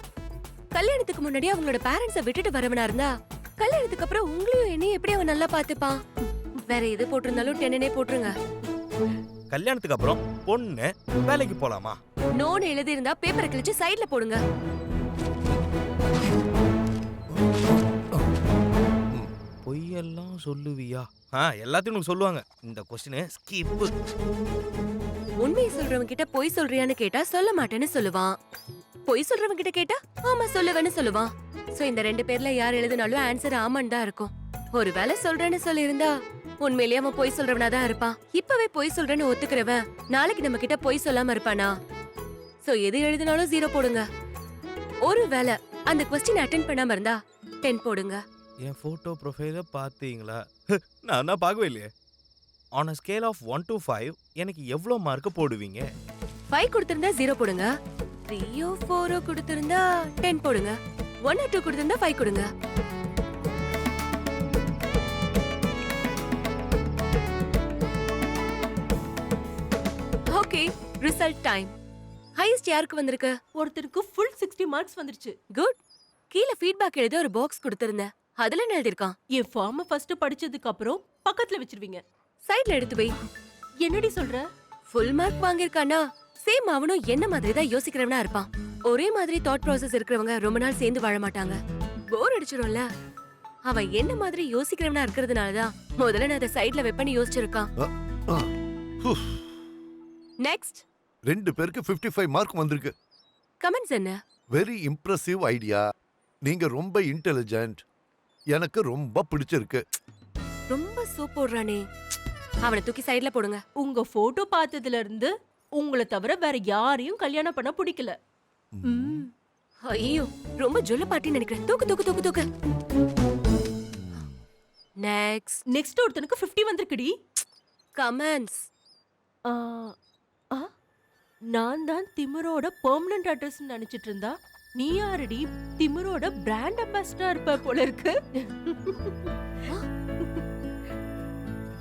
கல்யாணத்துக்கு முன்னாடி அவங்களோட பேரண்ட்ஸை விட்டுட்டு வரவனா இருந்தா கல்யாணத்துக்கு அப்புறம் உங்களையும் என்னையும் எப்படி அவன் நல்லா பாத்துப்பான்? வேற எது போட்டிருந்தாலும் 10னே போட்டுருங்க. கல்யாணத்துக்கு அப்புறம் பொண்ணு வேலைக்கு போலாமா? நோன்னு எழுதி இருந்தா பேப்பரை கிழிச்சு சைடுல போடுங்க. பொய்யெல்லாம் சொல்லுவியா? எல்லாத்தையும் உனக்கு சொல்லுவாங்க. இந்த கொஸ்டின் ஸ்கிப். உண்மையை சொல்றவங்க கிட்ட பொய் சொல்றியான்னு கேட்டா சொல்ல மாட்டேன்னு சொல்லுவான். பொய் சொல்றவங்க கிட்ட கேட்டா ஆமா சொல்லுவேன்னு சொல்லுவான். சோ இந்த 2 பேர்ல யார் எழுதினாலும் ஆன்சர் ஆமான்னு தான் இருக்கும். ஒருவேளை சொல்றேன்னு சொல்லியிருந்தா உண்மையிலேயே அவன் பொய் சொல்றவனா தான் இருப்பான். இப்பவே பொய் சொல்றேன்னு ஒத்துக்கிறவன் நாளைக்கு நம்ம கிட்ட பொய் சொல்லாம இருப்பானா? சோ எது எழுதினாலும் 0 போடுங்க. ஒருவேளை அந்த கொஸ்டின் அட்டென்ட் பண்ணாம இருந்தா 10 போடுங்க. என் போட்டோ ப்ரொஃபைல பாத்தீங்களா? நான் தான் பார்க்கவே இல்லையே. On a scale of 1 to 5 எனக்கு எவ்வளவு மார்க் போடுவீங்க? 5 கொடுத்திருந்தா 0 போடுங்க. 3 or 4 கொடுத்திருந்தா 10 போடுங்க. 1 or 2 கொடுத்திருந்தா 5 கொடுங்க. Okay, result time. ஹையஸ்ட் யாருக்கு வந்திருக்கு? ஒருத்தருக்கு ஃபுல் 60 மார்க்ஸ் வந்துருச்சு. குட். கீழே ஃபீட்பேக் எழுத ஒரு பாக்ஸ் கொடுத்திருந்தேன். அதுல என்ன எழுதிருக்கான்? என் ஃபார்ம் ஃபர்ஸ்ட் படிச்சதுக்கு அப்புறம் பக்கத்துல வச்சிருவீங்க. சைடுல எடுத்து வை. என்னடி சொல்ற? ஃபுல் மார்க் வாங்கியிருக்கானா சேம் அவனும் என்ன மாதிரி தான் யோசிக்கிறவனா இருப்பான். ஒரே மாதிரி தாட் ப்ராசஸ் இருக்கிறவங்க ரொம்ப நாள் சேர்ந்து வாழ மாட்டாங்க. போர் அடிச்சிடும்ல. அவன் என்ன மாதிரி யோசிக்கிறவனா இருக்கிறதுனாலதான் முதல்ல நான் அதை சைடுல வைப்பேன்னு யோசிச்சிருக்கான். நெக்ஸ்ட். 2 பேருக்கு 55 மார்க் வந்திருக்கு. கமெண்ட்ஸ் என்ன? Very impressive idea. நீங்க ரொம்ப இன்டெலிஜென்ட். எனக்கு ரொம்ப பிடிச்சிருக்கு. ரொம்ப சூப்பர்றானே. அவனை தூக்கி சைடுல போடுங்க. உங்க போட்டோ பார்த்ததுல இருந்து உங்களை தவிர வேற யாரையும் கல்யாணம் பண்ண பிடிக்கல. ஐயோ ரொம்ப ஜொல்ல பாட்டி நினைக்கிறேன். தூக்கு தூக்கு தூக்கு தூக்கு. நெக்ஸ்ட் ஒருத்தனுக்கு 50 வந்திருக்குடி. கமெண்ட்ஸ். நான் தான் திமிரோட பெர்மனன்ட் அட்ரஸ் நினைச்சிட்டு இருந்தா நீ யாரடி திமிரோட பிராண்ட் அம்பாசிடர் இருப்ப போல இருக்கு.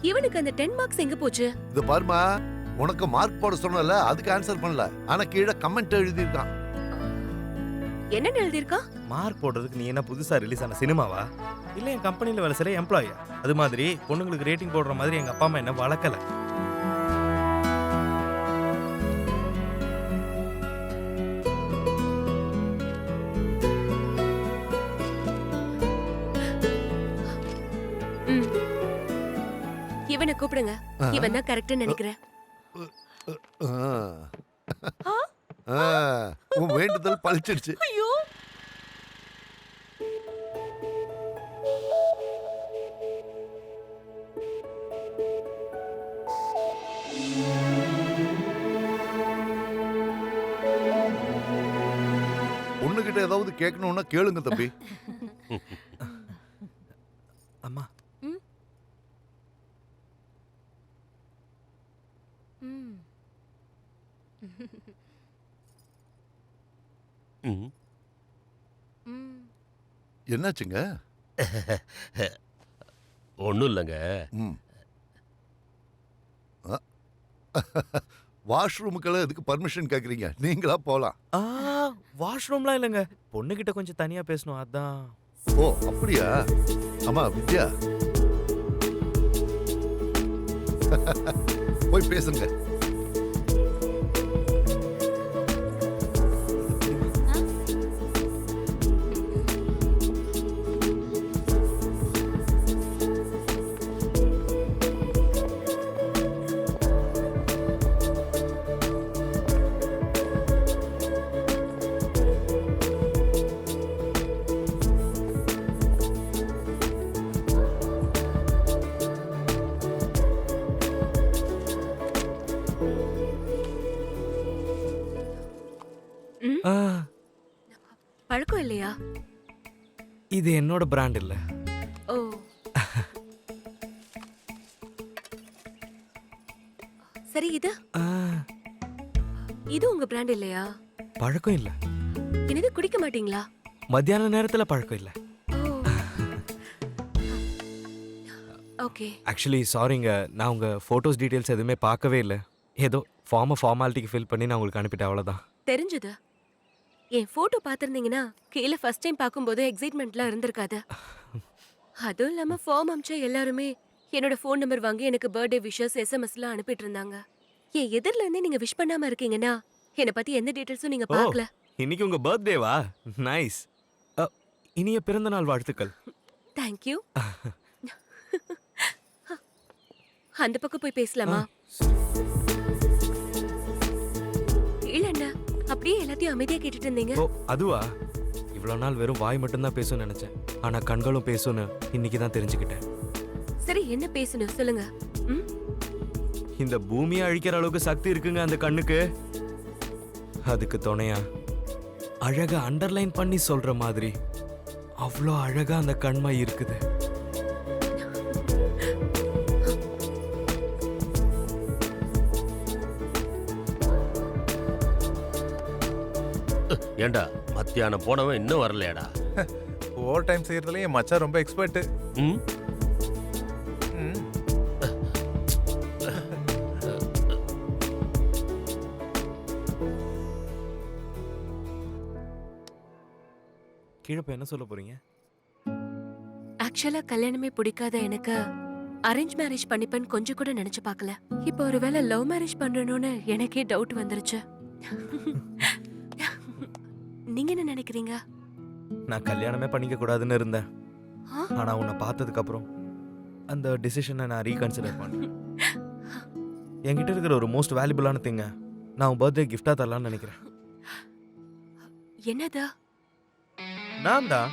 இவனுக்கு அந்த 10 மார்க்ஸ் எங்க போச்சு? இது பாருமா, உனக்கு மார்க் போட சொன்னல, அதுக்கு ஆன்சர் பண்ணல. ஆனா கீழே கமெண்ட் எழுதியிருக்கான். என்ன எழுதியிருக்கா? மார்க் போடுறதுக்கு நீ என்ன புதுசா ரிலீஸ் ஆன சினிமாவா இல்ல என் கம்பெனில வேலை செய்யற எம்ப்ளாயா? அது மாதிரி பொண்ணுங்களுக்கு ரேட்டிங் போடுற மாதிரி எங்க அப்பா அம்மா என்ன வளர்க்கல. இவனை கூப்பிடுங்க. இவன் தான் கரெக்ட்னு நினைக்கிறேன். உன் வேண்டுதல் பழிச்சிடுச்சு. ஐயோ பொண்ணுகிட்ட ஏதாவது கேட்கணும்னா கேளுங்க தம்பி. அம்மா என்னாச்சுங்க? ஒன்றும் இல்லைங்க. வாஷ்ரூமுக்கெல்லாம் எதுக்கு பர்மிஷன் கேக்குறீங்க? நீங்களா போலாம். வாஷ்ரூம்லாம் இல்லைங்க, பொண்ணுகிட்ட கொஞ்சம் தனியா பேசணும் அதான். ஓ அப்படியா? அம்மா வித்யா போய் பேசுங்க. பழக்கம் இல்லையா? இது என்னோட பிராண்ட் இல்ல. ஓ சரி. இது உங்க பிராண்ட் இல்லையா? பழக்கம் இல்ல. என்னது குடிக்க மாட்டீங்களா? மத்தியான நேரத்துல பழக்கம் இல்ல. ஓகே. ஆக்சுவலி சாரிங்க, நான் உங்க போட்டோஸ் டீடைல்ஸ் எதுவுமே பார்க்கவே இல்லை. ஏதோ ஃபார்மாலிட்டிக்கு ஃபில் பண்ணி நான் உங்களுக்கு அனுப்பிட்டேன், அவ்வளோதான். தெரிஞ்சது. என் போட்டோ பார்த்துருந்தீங்கன்னா கீழே ஃபர்ஸ்ட் டைம் பார்க்கும்போது எக்ஸைட்மெண்ட்லாம் இருந்திருக்காது. அதுவும் இல்லாமல் ஃபார்ம் அமிச்ச எல்லாருமே என்னோட ஃபோன் நம்பர் வாங்கி எனக்கு பர்த்டே விஷஸ் எஸ்எம்எஸ்லாம் அனுப்பிட்டு இருந்தாங்க. என் எதிரில இருந்தே நீங்க விஷ் பண்ணாம இருக்கீங்கன்னா என்னை பத்தி எந்த டீடைல்ஸும் நீங்க பார்க்கல. இன்னைக்கு உங்க பர்த்டேவா? நைஸ். இனிய பிறந்த நாள் வாழ்த்துக்கள். தேங்க்யூ. அந்த பக்கம் போய் பேசலாமா? இல்லண்ணா, அப்படியே எல்லாத்தையும் அமைதியா கேட்டுட்டு இருந்தீங்க. ஓ அதுவா? இவ்வளவு நாள் வெறும் வாய் மட்டும்தான் பேசும்னு நினைச்சேன். ஆனா கண்களும் பேசும்னு இன்னைக்கு தான் தெரிஞ்சுக்கிட்டேன். சரி, என்ன பேசணும் சொல்லுங்க. இந்த பூமியை அழிக்கிற அளவுக்கு சக்தி இருக்குங்க அந்த கண்ணுக்கு. அதுக்கு துணையா அழகா அண்டர்லைன் பண்ணி சொல்ற மாதிரி அவ்வளோ அழகா அந்த கண்மை இருக்குது. ஏண்டா மத்தியானம் போனவன் இன்னும் வரலையாடா? ஓவர் டைம் செய்யறதுல என் மச்சான் ரொம்ப எக்ஸ்பர்ட். கீழே போய் என்ன சொல்ல போறீங்க? ஆக்சுவலா கல்யாணமே பிடிக்காத எனக்கு அரேஞ்ச் மேரேஜ் பண்ணிப்பேன்னு கொஞ்சம் கூட நினைச்சு பார்க்கல. இப்போ ஒருவேளை லவ் மேரேஜ் பண்றேனோன்னு எனக்கே டவுட் வந்துருச்சு. நீங்க என்ன நினைக்கிறீங்க? நான் கல்யாணமே பண்ணிக்க கூடாதுன்னு இருந்தேன். ஆ? ஆனா உன்னை பார்த்ததுக்கு அப்புறம் அந்த டிசிஷனை நான் ரீகன்சிடர் பண்ணேன். என்கிட்ட இருக்கிற ஒரு மோஸ்ட் வேல்யூபிளான திங்க நான் உன் பர்த்டே கிஃப்டா தரலாம்னு நினைக்கிறேன். என்னது? நான் தான்.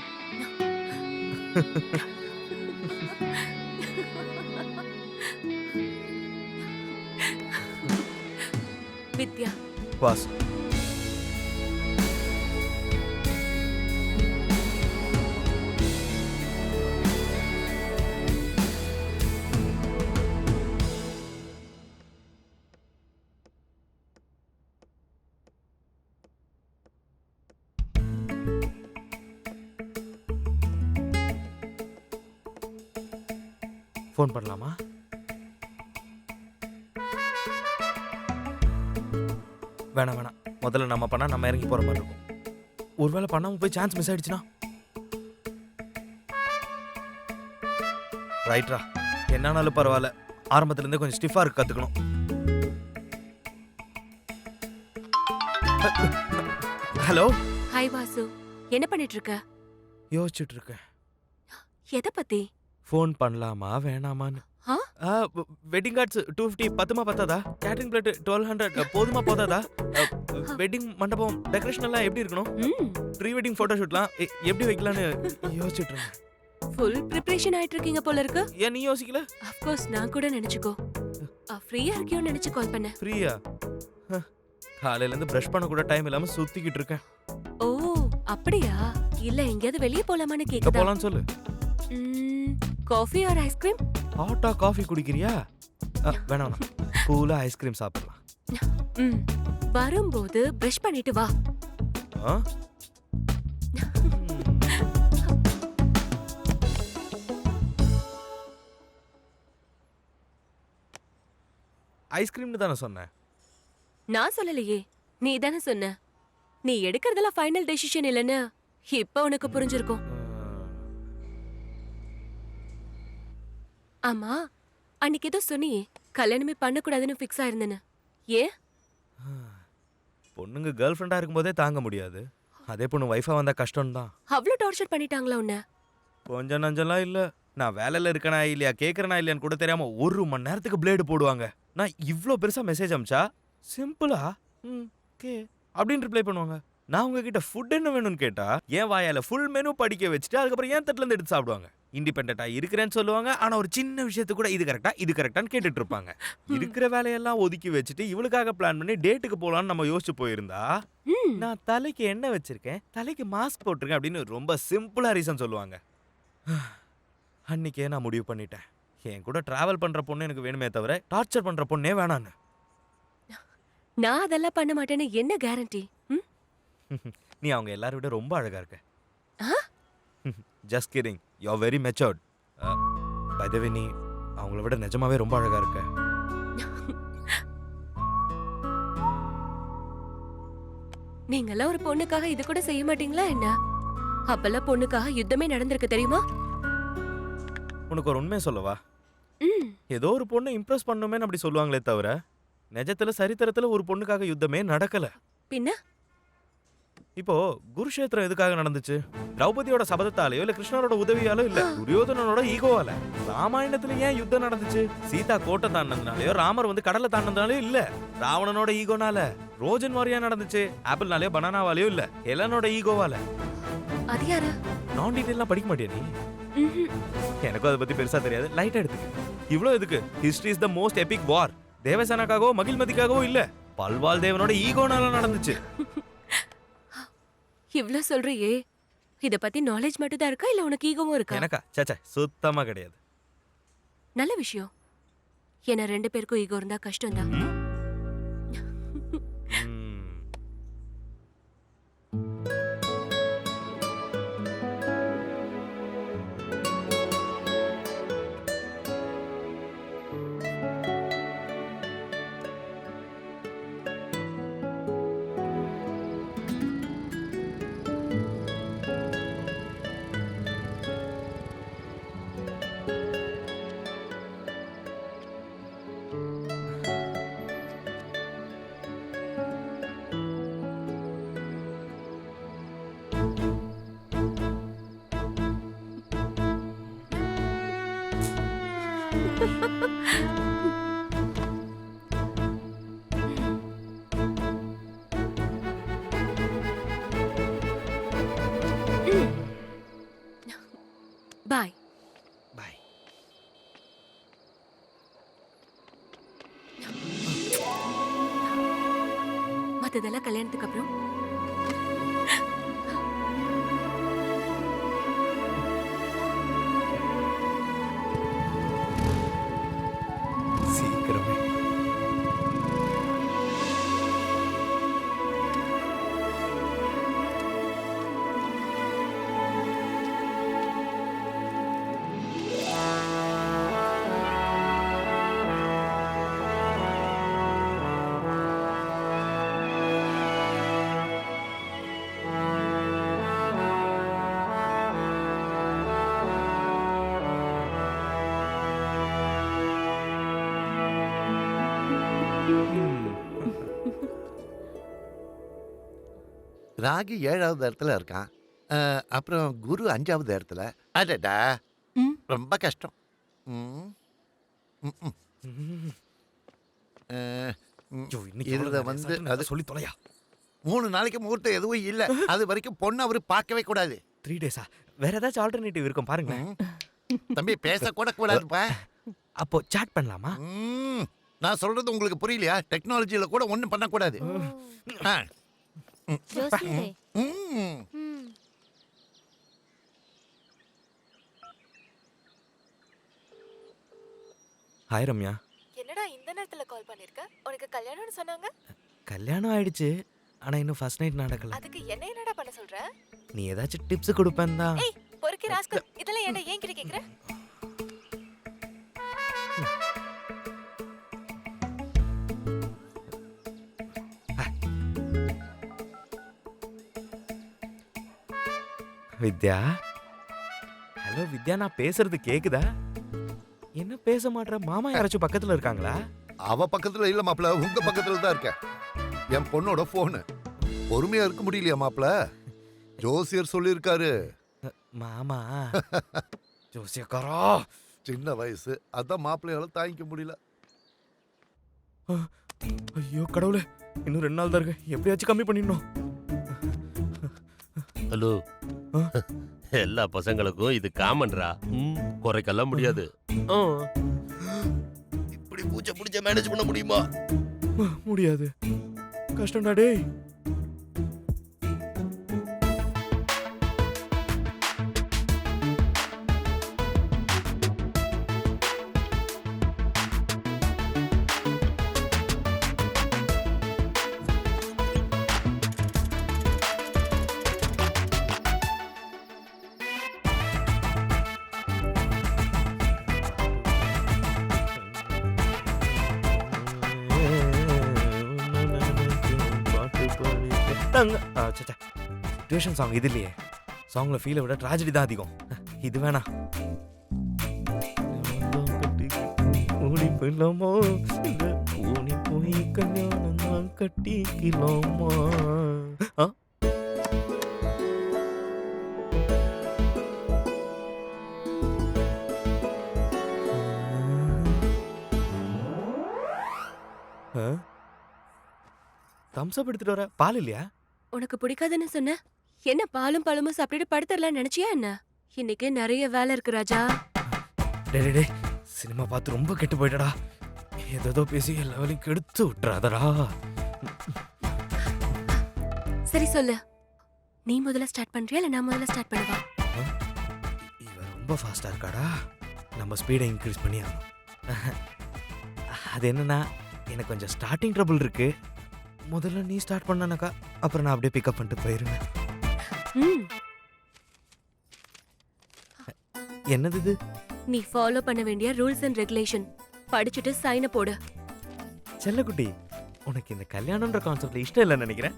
வித்யா. வாஸ். ஃபோன் பண்ணலாமா? வேணாம் வேணாம், முதல்ல நம்ம பண்ணா நம்ம இறங்கி போற மாதிரி இருக்கும். ஒருவேளை பண்ணாம போய் சான்ஸ் மிஸ் ஆயிடுச்சுன்னா? ரைட்ரா, என்னானாலும் பரவாயில்ல, ஆரம்பத்துல இருந்தே கொஞ்சம் ஸ்டிஃபா இருக்கு, கத்துக்கணும். ஹலோ. ஹாய் வாசு, என்ன பண்ணிட்டு இருக்க? யோசிச்சுட்டு இருக்கேன். எதை பத்தி? ஃபோன் பண்ணலாமா வேணாமான்னு. ஆ? வெட்டிங் கார்ட்ஸ் 250 பத்துமா பத்தாதா? கேட்டரிங் பிளேட் 1200 போதுமா போதாதா? வெட்டிங் மண்டபம் டெக்கரேஷன் எல்லாம் எப்படி இருக்கணும்? ப்ரீ வெட்டிங் போட்டோ ஷூட்லாம் எப்படி வைக்கலாம்னு யோசிச்சுட்டு இருக்கேன். ஃபுல் ப்ரிப்பரேஷன் ஆயிட்டு இருக்கீங்க போல இருக்கு. ஏன் நீ யோசிக்கல? ஆஃப் கோர்ஸ், நான் கூட நினைச்சுக்கோ. ஃப்ரீயா இருக்கியோன்னு நினைச்சு கால் பண்ணேன். ஃப்ரீயா? காலையில இருந்து பிரஷ் பண்ண கூட டைம் இல்லாம சுத்திக்கிட்டு இருக்கேன். ஓ அப்படியா? இல்ல எங்கயாவது வெளிய போலாமான்னு எங்க கேக்குதா? போலாம்னு சொல்லு. Coffee or ice cream? ஹாட்டா காஃபி குடிக்கிறியா? வேணாம் வேணாம், கூலா ஐஸ்கிரீம் சாப்பிடலாம். வரும்போது பிரஷ் பண்ணிட்டு வா. ஐஸ்கிரீம்னு தானே சொன்னேன். நான் சொல்லலையே, நீ தானே சொன்ன. நீ எடுக்கிறதெல்லாம் ஃபைனல் டெசிஷன் இல்லைன்னு இப்ப உனக்கு புரிஞ்சிருக்கும். ஆமா, அன்னைக்கு ஏதோ சொன்னியே கல்யாணமே பண்ணக்கூடாதுன்னு ஃபிக்ஸ் ஆயிருந்தேன்னு. ஏன்? பொண்ணுங்க கேர்ள் ஃப்ரெண்டா இருக்கும்போதே தாங்க முடியாது, அதே பொண்ணு வைஃபா வந்தா கஷ்டம் தான். அவ்வளவு டார்ச்சர் பண்ணிட்டாங்களா உன்ன? கொஞ்சம் நஞ்சம்லாம் இல்ல. நான் வேலையில இருக்கனா இல்லையா, கேட்கறனா இல்லையான்னு கூட தெரியாம 1 மணி நேரத்துக்கு பிளேடு போடுவாங்க. நான் இவ்ளோ பெருசா மெசேஜ் அனுப்பிச்சா சிம்பிளா ஓகே அப்படின்னு ரிப்ளை பண்ணுவாங்க. நான் உங்ககிட்ட ஃபுட் என்ன வேணும்னு கேட்டா என் வாயால ஃபுல் மெனு படிக்க வச்சுட்டு அதுக்கப்புறம் ஏன் தட்டுல இருந்து எடுத்து சாப்பிடுவாங்க. இண்டிபெண்டா இருக்கிறேன்னு சொல்லுவாங்க, ஆனா ஒரு சின்ன விஷயத்து கூட இது கரெக்டான்னு கேட்டுட்டு இருப்பாங்க. இருக்கிற வேலையெல்லாம் ஒதுக்கி வச்சுட்டு இவளுக்காக பிளான் பண்ணி டேட்டுக்கு போலான்னு நம்ம யோசிச்சு போயிருந்தா, நான் தலைக்கு என்ன வச்சிருக்கேன், தலைக்கு மாஸ்க் போட்டிருக்கேன் அப்படின்னு ரொம்ப சிம்பிளா ரீசன் சொல்லுவாங்க. அன்னைக்கே நான் முடிவு பண்ணிட்டேன், என் கூட டிராவல் பண்ற பொண்ணு எனக்கு வேணுமே தவிர டார்ச்சர் பண்ற பொண்ணே வேணான்னு. நான் அதெல்லாம் பண்ண மாட்டேன்னு என்ன கேரண்டி? நீ அவங்க எல்லாரை விட ரொம்ப அழகா இருக்க. Just kidding, you are very matured. By the way, நீ அவங்கள விட நிஜமாவே ரொம்ப அழகா இருக்க. நீங்கெல்லாம் ஒரு பொண்ணுக்காக இது கூட செய்ய மாட்டீங்களா என்ன? அப்பெல்லாம் பொண்ணுக்காக யுத்தமே நடந்திருக்கு தெரியுமா? உனக்கு ஒரு உண்மையை சொல்லவா? ஏதோ ஒரு பொண்ணை இம்ப்ரெஸ் பண்ணுமேன்னு அப்படி சொல்லுவாங்களே தவிர நிஜத்துல சரித்திரத்துல ஒரு பொண்ணுக்காக யுத்தமே நடக்கல. பின்ன இப்போ குருஷேத்திரம் எதுக்காக நடந்துச்சு? திரௌபதியோட சபதத்தாலேயோ இல்ல கிருஷ்ணரோட உதவியாலோ இல்ல துரியோதனனோட ஈகோவால. ராமாயணத்துல ஏன் யுத்தம் நடந்துச்சு? சீதா கோட்டை தாண்டதுனாலயோ ராமர் வந்து கடலை தாண்டதுனாலயோ இல்ல. ராவணனோட ஈகோனால. ரோஜன் வாரியா நடந்துச்சு ஆப்பிள்னாலயோ பனானாவாலயோ இல்ல, ஹெலனோட ஈகோவால. அது யாரு? நான் டீடைல்லாம் படிக்க மாட்டியா நீ? எனக்கும் அதை பத்தி பெருசா தெரியாது, லைட்டா எடுத்துக்க. இவ்வளவு எதுக்கு? History is the most epic war. தேவசேனாக்காகவோ மகிழ்மதிக்காகவோ இல்ல, பல்வால் தேவனோட ஈகோனால நடந்துச்சு. இவ்ளோ சொல்றியே, இத பத்தி நாலேஜ் மட்டும் தான் இருக்கா இல்ல உனக்கு ஈகோவும் இருக்கா? எனக்கா? சச்சா, சுத்தமா கிடையாது. நல்ல விஷயம். ஏன்னா 2 பேருக்கும் ஈகோ இருந்தா கஷ்டம் தான். மத்ததெல்லாம் கல்யாணத்துக்கு அப்புறம். சீக்கிரமே. ராகி 7வது இடத்துல இருக்கான். அப்புறம் குரு 5வது இடத்துல. அடடா ம். ரொம்ப கஷ்டம். ம். ம்ம். அஹ், ம். ஐயோ, இன்னைக்கு இதுல அவ்வளவுதானே. வந்து சட்டுன்னு அது சொல்லி தொலையா. 3 நாளைக்கு முகூர்த்தம் எதுவும் இல்ல. அது வரைக்கும் பொண்ணு அவரு பார்க்கவே கூடாது. 3 டேஸா? வேற ஏதாச்சும் ஆல்டர்னேட்டிவ் இருக்கும் பாருங்க. ம். தம்பி பேச கூட கூடாதுப்பா. அப்போ சாட் பண்ணலாமா? ம். நான் சொல்றது உங்களுக்கு புரியலையா? டெக்னாலஜில கூட ஒண்ணும் பண்ணக்கூடாது. ஆ. ஜோசியரே. ம். ம். ஹாய் ரம்யா. என்னடா இந்த நேரத்துல கால் பண்ணிருக்க? உனக்கு கல்யாணம்னு சொன்னாங்க? கல்யாணம் ஆயிடுச்சு. ஆனா இன்னும் ஃபர்ஸ்ட் நைட் நடக்கல. அதுக்கு என்ன என்னடா பண்ண சொல்ற? நீ ஏதாச்சும் டிப்ஸ் கொடுப்பேன் தான். ஏய் பொறுக்கி ராஸ்கல், இதெல்லாம் என்ன ஏன் கிட்ட கேக்குற? வித்யா. ஹலோ வித்யா, நான் பேசுறது கேக்குதா? என்ன பேச மாட்ற? மாமா யாராச்சும் பக்கத்துல இருக்காங்களா? அவ பக்கத்துல இல்ல மாப்ள, உங்க பக்கத்துல தான் இருக்க. என் பொண்ணோட போனு. பொறுமையா இருக்க முடியலையா மாப்ள? ஜோசியர் சொல்லியிருக்காரு. மாமா ஜோசியக்காரா. சின்ன வயசு, அதான் மாப்பிள்ளையால தாங்கிக்க முடியல. ஐயோ கடவுளே, இன்னும் 2 நாள் தான் இருக்கு. எப்படியாச்சும் கம்மி பண்ணிடணும். ஹலோ, எல்லா பசங்களுக்கும் இது காமன்ரா. குறைக்கெல்லாம் முடியாது. இப்படி பூச்சை பிடிச்ச மேனேஜ் பண்ண முடியுமா? முடியாது, கஷ்டம்டா டேய். டியூஷன் சாங் இது இல்லையே. சாங்ல ஃபீலை விட ட்ராஜடி தான் அதிகம். இது வேணாம். ஓடி போயிடலாமா? ஓடி போய் கல்யாணம் நான் கட்டிக்கலாமா? தம்ஸ் அப் எடுத்துட்டு வர. பால் இல்லையா? உனக்கு பிடிக்காதுன்னு சொன்ன. என்ன பாலும் பழமும் சாப்பிட்டுட்டு படுத்துடலாம் நினைச்சியா என்ன? இன்னைக்கு நிறைய வேலை இருக்கு ராஜா. டே சினிமா பார்த்து ரொம்ப கெட்டு போயிட்டடா. ஏதோ பேசி எல்லா வேலையும் கெடுத்து விட்டுறாதடா. சரி சொல்லு, நீ முதல்ல ஸ்டார்ட் பண்றியா இல்ல நான் முதல்ல ஸ்டார்ட் பண்ணவா? இவன் ரொம்ப ஃபாஸ்டா இருக்காடா. நம்ம ஸ்பீடை இன்க்ரீஸ் பண்ணி ஆகணும். அது என்னன்னா, எனக்கு கொஞ்சம் ஸ்டார்டிங் ட்ரபிள் இருக்கு. முதல்ல நீ ஸ்டார்ட் பண்ணனாக்கா அப்புறம் நான் அப்படியே பிக்கப் பண்ணிட்டு போயிருவேன். என்னது இது? நீ ஃபாலோ பண்ண வேண்டிய ரூல்ஸ் அண்ட் ரெகுலேஷன். படிச்சுட்டு சைன போடு. செல்லக்குட்டி, உனக்கு இந்த கல்யாணம்ன்ற கான்செப்ட்ல இஷ்டம் இல்லைன்னு நினைக்கிறேன்.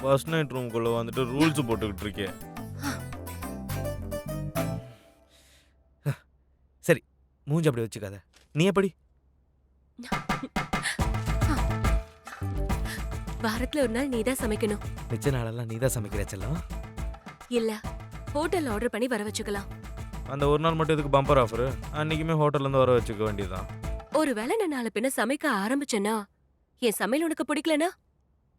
ஃபர்ஸ்ட் நைட் ரூம்குள்ள வந்துட்டு ரூல்ஸ் போட்டுக்கிட்டு இருக்கே. சரி, மூஞ்சி அப்படி வச்சுக்காத. நீ எப்படி? வாரத்துல ஒரு நாள் நீதான் சமைக்கணும். மிச்ச நாளெல்லாம் நீ தான் சமைக்கிற செல்லம். இல்ல ஹோட்டல் ஆர்டர் பண்ணி வர வச்சுக்கலாம். அந்த ஒரு நாள் மட்டும் இதுக்கு பம்பர் ஆஃபர். அன்னைக்குமே ஹோட்டல்ல இருந்து வர வச்சுக்க வேண்டியதுதான். ஒருவேளை நான் நாளை பின்ன சமைக்க ஆரம்பிச்சேன்னா என் சமையல் உனக்கு பிடிக்கலனா?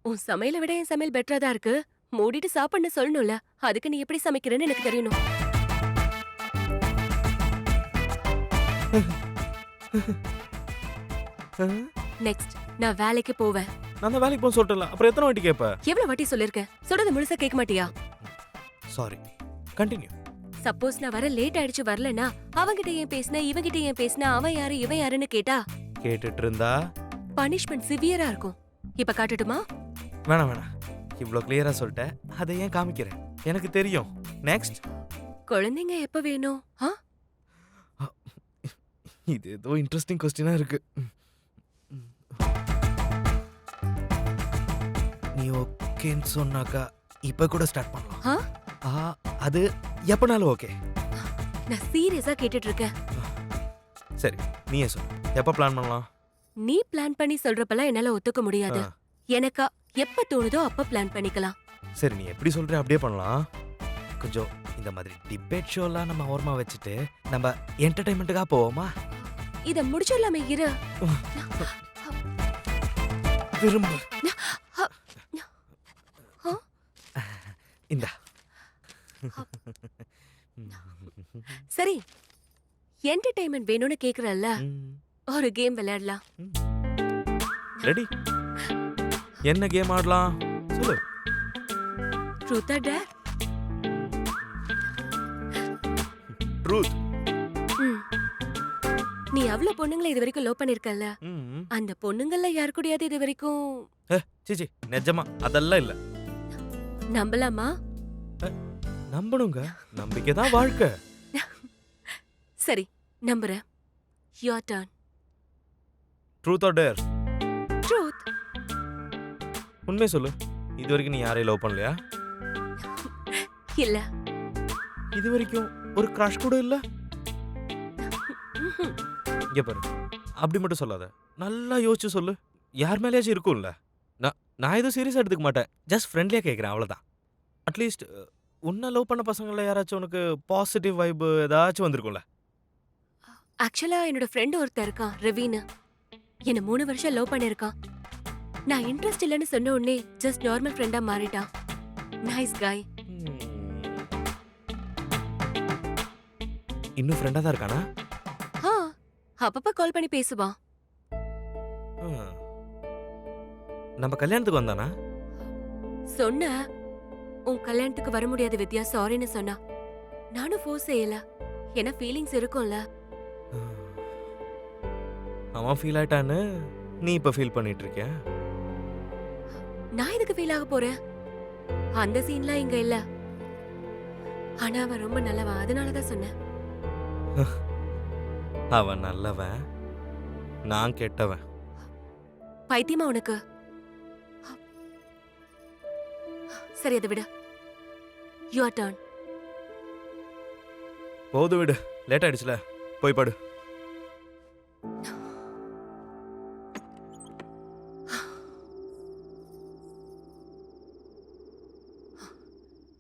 உன் சமையலை விட என் சமையல் பெட்டரா தான் இருக்கு, மூடிட்டு சாப்பிடணும் சொல்லணும்ல. அதுக்கு நீ எப்படி சமைக்கிறேன்னு எனக்கு தெரியணும். நெக்ஸ்ட், நான் வேலைக்கு போவேன். நான் தான் வேலைக்கு போக சொல்லிட்டல, அப்புறம் எத்தனை வாட்டி கேட்ப? எவ்வளவு வாட்டி சொல்லிருக்கேன், சொல்றத முழுசா கேட்க மாட்டியா? Sorry, continue. சப்போஸ் நான் வர லேட் ஆயிடுச்சு வரலனா அவங்கிட்ட ஏன் பேசின, இவங்கிட்ட ஏன் பேசின, அவன் யாரு இவன் யாருன்னு கேட்டா கேட்டுட்டு இருந்தா பனிஷ்மெண்ட் சிவியரா இருக்கும். இப்ப காட்டட்டுமா? வேணாம் வேணாம், இவ்வளோ கிளியரா சொல்லிட்டேன், அதை ஏன் காமிக்கிறேன்? எனக்கு தெரியும். நெக்ஸ்ட். குழந்தைங்க எப்ப வேணும்? இது ஏதோ இன்ட்ரெஸ்டிங் கொஸ்டினா இருக்கு. நீ ஓகேன்னு சொன்னாக்கா இப்ப கூட ஸ்டார்ட் பண்ணலாம். அது எப்பனாலும் ஓகே. நான் சீரியஸா கேட்டுட்டு இருக்கேன். சரி, நீயே சொல்லு, எப்ப பிளான் பண்ணலாம்? நீ பிளான் பண்ணி சொல்றப்பலாம் என்னால ஒத்துக்க முடியாது. எனக்கா எப்ப தோணுதோ அப்ப பிளான் பண்ணிக்கலாம். சரி, நீ எப்படி சொல்ற அப்படியே பண்ணலாம். கொஞ்சம் இந்த மாதிரி டிபேட் ஷோலாம் நம்ம ஓரமா வச்சுட்டு நம்ம என்டர்டைன்மெண்ட்டுக்கா போவோமா? இத முடிச்சிடலாமே இரு. திரும்ப இந்தா. சரி, என்டர்டைன்மெண்ட் வேணும்னு கேக்குறல்ல, ஒரு கேம் விளையாடலாம். ரெடி? என்ன கேம் ஆடலாம் சொல்லு. Truth or dare? ட்ரூத். நீ அவ்வளவு பொண்ணுங்களை இது வரைக்கும் லவ் பண்ணிருக்கல்ல, அந்த பொண்ணுங்கள்ல யாரு கூடயாவது இது வரைக்கும்? சீச்சி, நிஜமா அதெல்லாம் இல்ல. நம்பலாமா? நம்பணுங்க, நம்பிக்கை தான் வாழ்க்கை. சரி, நம்புறேன். Your turn. Truth or dare? Truth. உண்மையை சொல்லு, இது வரைக்கும் நீ யாரையும் லவ் பண்ணலையா? இல்ல. இது வரைக்கும் ஒரு கிரஷ் கூட இல்ல? இங்க பாரு, அப்படி மட்டும் சொல்லாத, நல்லா யோசிச்சு சொல்லு. யார் மேலேயாச்சும் இருக்கும்ல? நான் எதுவும் சீரியஸா எடுத்துக்க மாட்டேன், ஜஸ்ட் ஃப்ரெண்ட்லியா கேட்குறேன், அவ்வளோதான். அட்லீஸ்ட் உன்னை லவ் பண்ண பசங்கள யாராச்சும் உனக்கு பாசிட்டிவ் வைப் ஏதாச்சும் வந்திருக்கும்ல? ஆக்சுவலா என்னோட ஃப்ரெண்ட் ஒருத்தர் இருக்கான், ரவின்னு. என்ன 3 வருஷம் லவ் பண்ணிருக்கான். நான் இன்ட்ரெஸ்ட் இல்லைன்னு சொன்ன உடனே ஜஸ்ட் நார்மல் ஃப்ரெண்டா மாறிட்டான். நைஸ் காய். இன்னும் ஃப்ரெண்டா தான் இருக்கானா? அப்பப்ப கால் பண்ணி பேசுவான். நம்ம கல்யாணத்துக்கு வந்தானா? சொன்ன உன் கல்யாணத்துக்கு வர முடியாது வித்யா, சாரின்னு சொன்னா. நானும் ஃபோர்ஸ் செய்யல, ஏன்னா ஃபீலிங்ஸ் இருக்கும்ல. அவன் ஃபீல் ஆயிட்டான்னு நீ இப்ப ஃபீல் பண்ணிட்டு இருக்க? நான் எதுக்கு ஃபீல் ஆக போறேன்? அந்த சீன்லாம் இங்க இல்ல. ஆனா அவன் ரொம்ப நல்லவன், அதனாலதான் சொன்னேன். அவன் நல்லவன், நான் கெட்டவன். பைத்தியமா உனக்கு? சரி, அதை விட. Your turn. போது விடு, லேட் ஆயிடுச்சுல, போய் படு.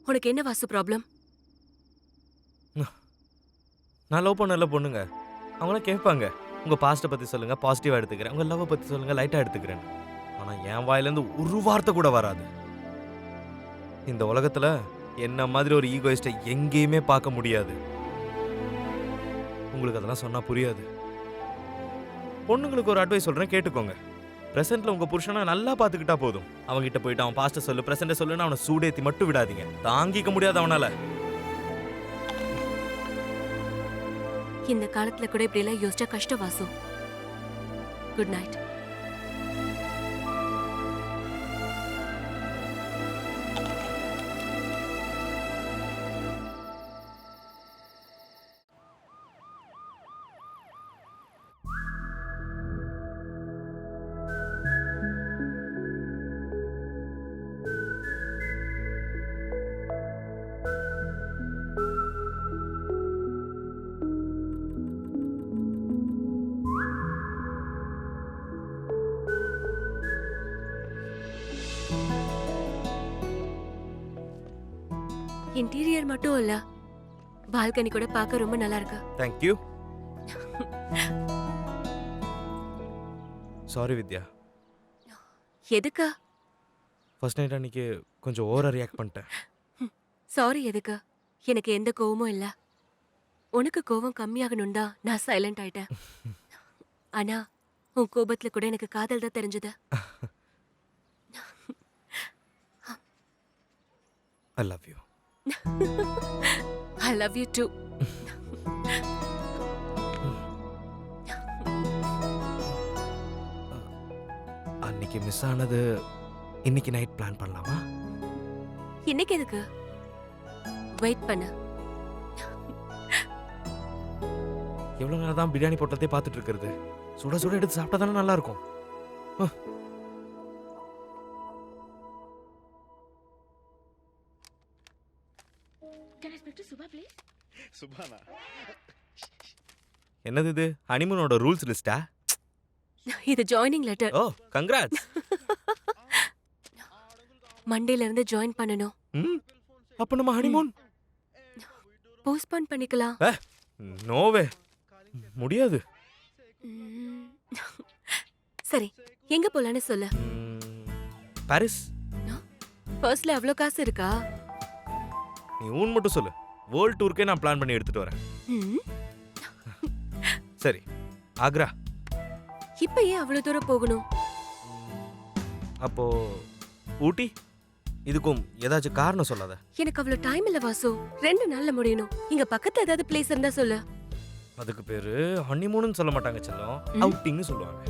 உனக்கு என்ன வாசு ப்ராப்ளம்? நான் லவ் பண்ணல பொண்ணுங்க, அவங்களாம் கேட்பாங்க, உங்க பாஸ்ட்டை பத்தி சொல்லுங்க, பாசிட்டிவா எடுத்துக்கிறேன், உங்க லவ் பத்தி சொல்லுங்க, லைட்டா எடுத்துக்கிறேன். ஆனா என் வாயிலேருந்து ஒரு வார்த்தை கூட வராது. இந்த உலகத்துல என்ன மாதிரி ஒரு ஈகோயிஸ்டை எங்கேயுமே பார்க்க முடியாது. உங்களுக்கு அதெல்லாம் சொன்னா புரியாது. பொண்ணுங்களுக்கு ஒரு அட்வைஸ் சொல்றேன், கேட்டுக்கோங்க. பிரசன்ட்ல உங்க புருஷனை நல்லா பாத்துக்கிட்டா போதும். அவங்கிட்ட போயிட்டு அவன் பாஸ்ட்டை சொல்லு, பிரசன்ட்டை சொல்லுன்னு அவனை சூடேத்தி மட்டும் விடாதீங்க. தாங்கிக்க முடியாது அவனால. இந்த காலத்துல கூட இப்படி எல்லாம் யோசிச்சா கஷ்டம் வாசு. Good night. இன்டீரியர் மட்டும் இல்ல, பால்கனி கூட பார்க்க ரொம்ப நல்லா இருக்கு. Thank you. சாரி வித்யா. எதுக்கு? ஃபர்ஸ்ட் நைட் அன்னைக்கு கொஞ்சம் ஓவரா ரியாக்ட் பண்ணிட்டேன். சாரி எதுக்கு? எனக்கு எந்த கோவமும் இல்ல. உனக்கு கோவம் கம்மியாகணும் தான் நான் சைலண்ட் ஆயிட்டேன். ஆனா உன் கோபத்துல கூட எனக்கு காதல் தான் தெரிஞ்சது. I love you. I love you too. அன்னைக்கு மிஸ் ஆனது இன்னைக்கு நைட் பிளான் பண்ணலாமா? இன்னைக்கு எதுக்கு? வெயிட் பண்ணு. எவ்வளோ நேரம் தான் பிரியாணி போட்டதே பார்த்துட்டு இருக்கிறது? சுட சுட எடுத்து சாப்பிட்டா தானே நல்லா இருக்கும். என்னது இது? ஹனிமூனோட ரூல்ஸ் லிஸ்டா? இது ஜாயினிங் லெட்டர். ஓ கங்க்ராட்ஸ். மண்டேல இருந்து ஜாயின் பண்ணனும். அப்ப நம்ம ஹனிமூன் போஸ்ட்போன் பண்ணிக்கலாம். நோவே, முடியாது. சரி, எங்க போலான்னு சொல்லு. பாரிஸ். பர்ஸ்ல அவ்ளோ காசு இருக்கா? நீ ஊன் மட்டும் சொல்லு. வேர்ல்ட் டூர்க்கே நான் பிளான் பண்ணி எடுத்துட்டு வரேன். சரி, ஆக்ரா. இப்ப ஏன் அவ்வளவு தூரம் போகணும்? அப்போ ஊட்டி. இதுக்கும் ஏதாச்சும் காரணம் சொல்லாத. எனக்கு அவ்வளவு டைம் இல்ல வாசு. 2 நாள்ல முடியணும். இங்க பக்கத்துல ஏதாவது பிளேஸ் இருந்தா சொல்லு. அதுக்கு பேரு ஹனிமூன்னு சொல்ல மாட்டாங்க செல்லம், அவுட்டிங்னு சொல்லுவாங்க.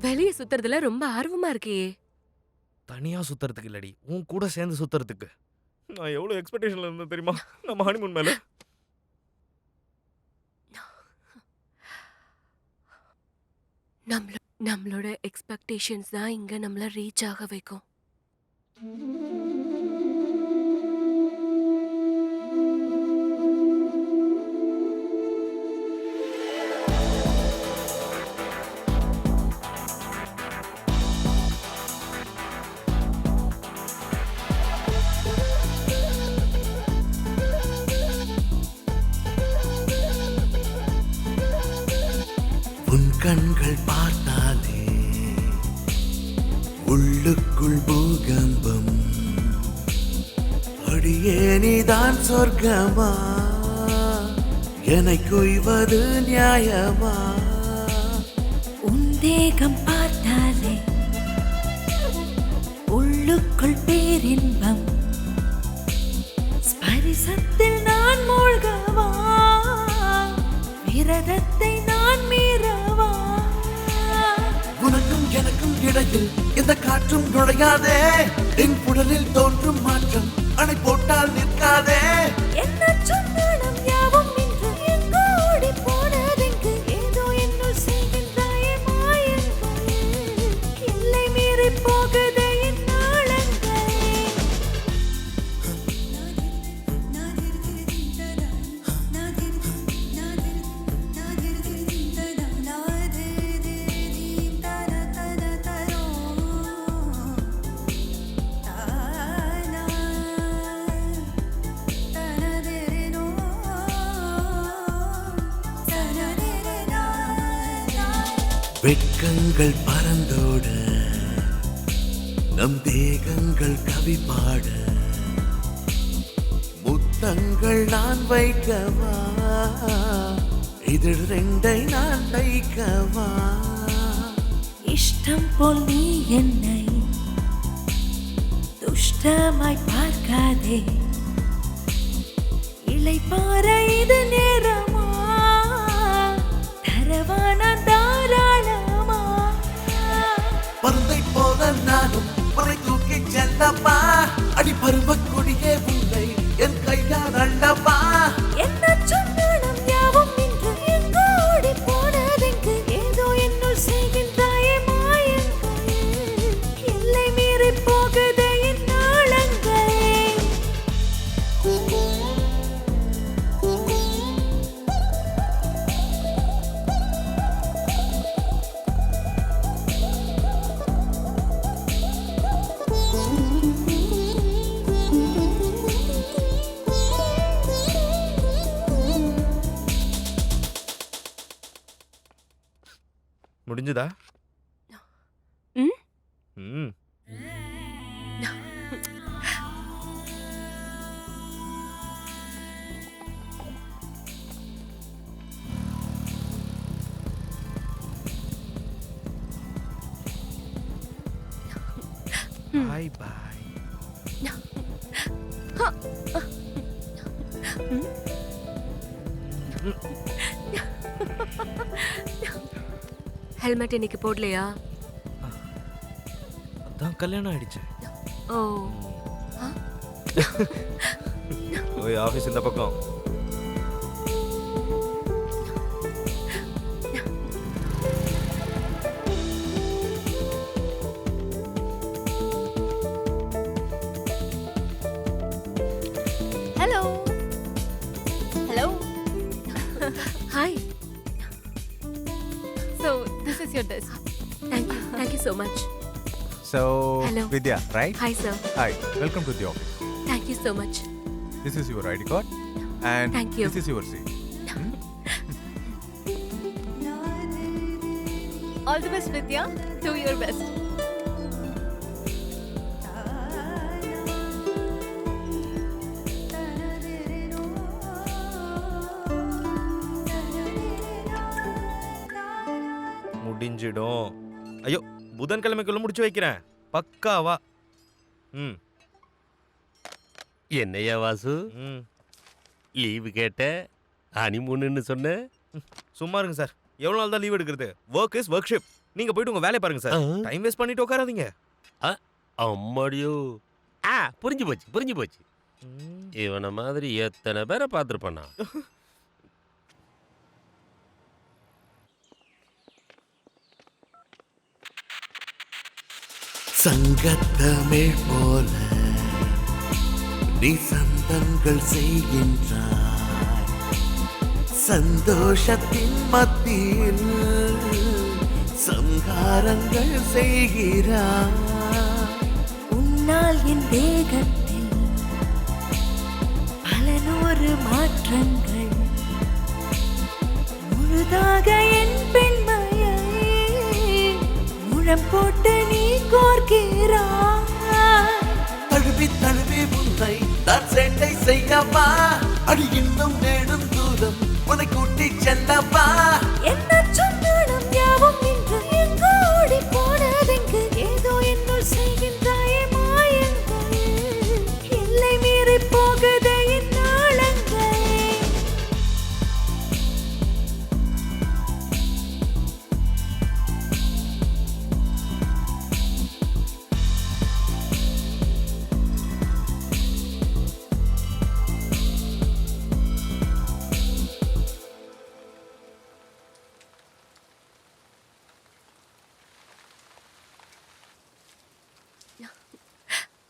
வெளிய சுத்துறதுல ரொம்ப ஆர்வமா இருக்கியே. தனியா சுத்துறதுக்கு இல்லடி, உன் கூட சேர்ந்து சுத்துறதுக்கு. நான் எவ்வளவு எக்ஸ்பெக்டேஷன்ல இருந்தேன் தெரியுமா நம்ம ஹனிமூன் மேல. நம்மளோட எக்ஸ்பெக்டேஷன்ஸ் தான் இங்க நம்மள ரீச் ஆக வைக்கும். உன் கண்கள் பார்த்தாலே உள்ளுக்குள் பூகம்பம். அடியே நீதான் சொர்க்கமா, என்னை கொய்வது நியாயமா? உன் தேகம் பார்த்தாலே உள்ளுக்குள் பேரின்பம். ஸ்பரிசத்தில் நான் மூழ்கவா, விரதத்தை நான் மீறவா? உனக்கும் எனக்கும் இடையில் இந்த காற்றும் நுழையாதே. என் உடலில் தோன்றும் மாற்றம் அணை போட்டால் நிற்காதே. என்ன சொன்னாலும் யாவும் இன்று எங்கோ ஓடி போனதெங்கு. ஏதோ என்னுள் செய்கின்றாயே மாயங்கள், எல்லை மீறி போகுதே என் நாளங்கள். வெட்கங்கள் பறந்தோட நம் தேகங்கள் கவி பாட, முத்தங்கள் நான் வைக்கவா, இதில் 2 நான் தைக்கவா? இஷ்டம் போல் நீ என்னை துஷ்டமாய் பார்க்காதே. இளைப்பாற இது நேரமா, தரவான தாராளமா? பருந்தை போல நானும் உன்னை தூக்கி செல்லப்பா. அடி பருவ கொடியே உன்னை என் கையால் அள்ளப்பா. என்ன சொன்னாலும் யாவும் இன்று எங்கோ ஓடி போனதெங்கு. ஏதோ என்னுள் செய்கின்றாயே மாயங்கள், எல்லை மீறி போகுதே என் நாளங்கள். முடிஞ்சதா? ம்? ம். Bye bye. ஹெல்மெட் இன்னைக்கு போடலையா? அதான் கல்யாணம் ஆயிடுச்சு. ஓ ஓய் ஆஃபீஸ் இந்த பக்கம். Hello hello. Hi. So this is your desk. Thank you so much. So, Hello. Vidya, right? Hi sir. Hi, welcome to the office. Thank you so much. This is your ID card and Thank you. this is your seat. All the best, Vidya. Do your best. முடிஞ்சிடும். ஐயோ புதன்கிழமைக்குள்ள முடிச்சு வைக்கிறேன். பக்காவா. ம் என்னையா வாசு, ம் leave கேட்ட ஹனிமூன்னு சொன்ன? சும்மா இருங்க சார். எவ்வளோ நாள் தான் லீவ் எடுக்கிறது? Work is worship. நீங்க போயிட்டு உங்க வேலையை பாருங்க சார். டைம் வேஸ்ட் பண்ணிட்டு உட்காராதீங்க. அம்மாடியோ. புரிஞ்சு போச்சு. இவனை மாதிரி எத்தனை பேரை பார்த்துருப்பானா? சங்கத்தமிழ் போல நீ சந்தங்கள் செய்கின்றாய், சந்தோஷத்தின் மத்தியில் சங்காரங்கள் செய்கிறாய். உன்னால் என் தேகத்தில் பல நூறு மாற்றங்கள், முழுதாக என் பெண்மையை முழம் போட்டு நீ கோர்க்கிறாய். தழுவி தழுவி உன்னை நான் சேட்டை செய்யவா, அடி இன்னும் நேடும் தூரம் உன்னை கூட்டி செல்லவா. என்ன சொன்னாலும் யாவும் இன்று எங்கு ஓடி போனதெங்கு, ஏதோ என்னுள் செய்கின்றாயே மாயங்கள், எல்லை மீறி போகுதே என் நாளங்கள்.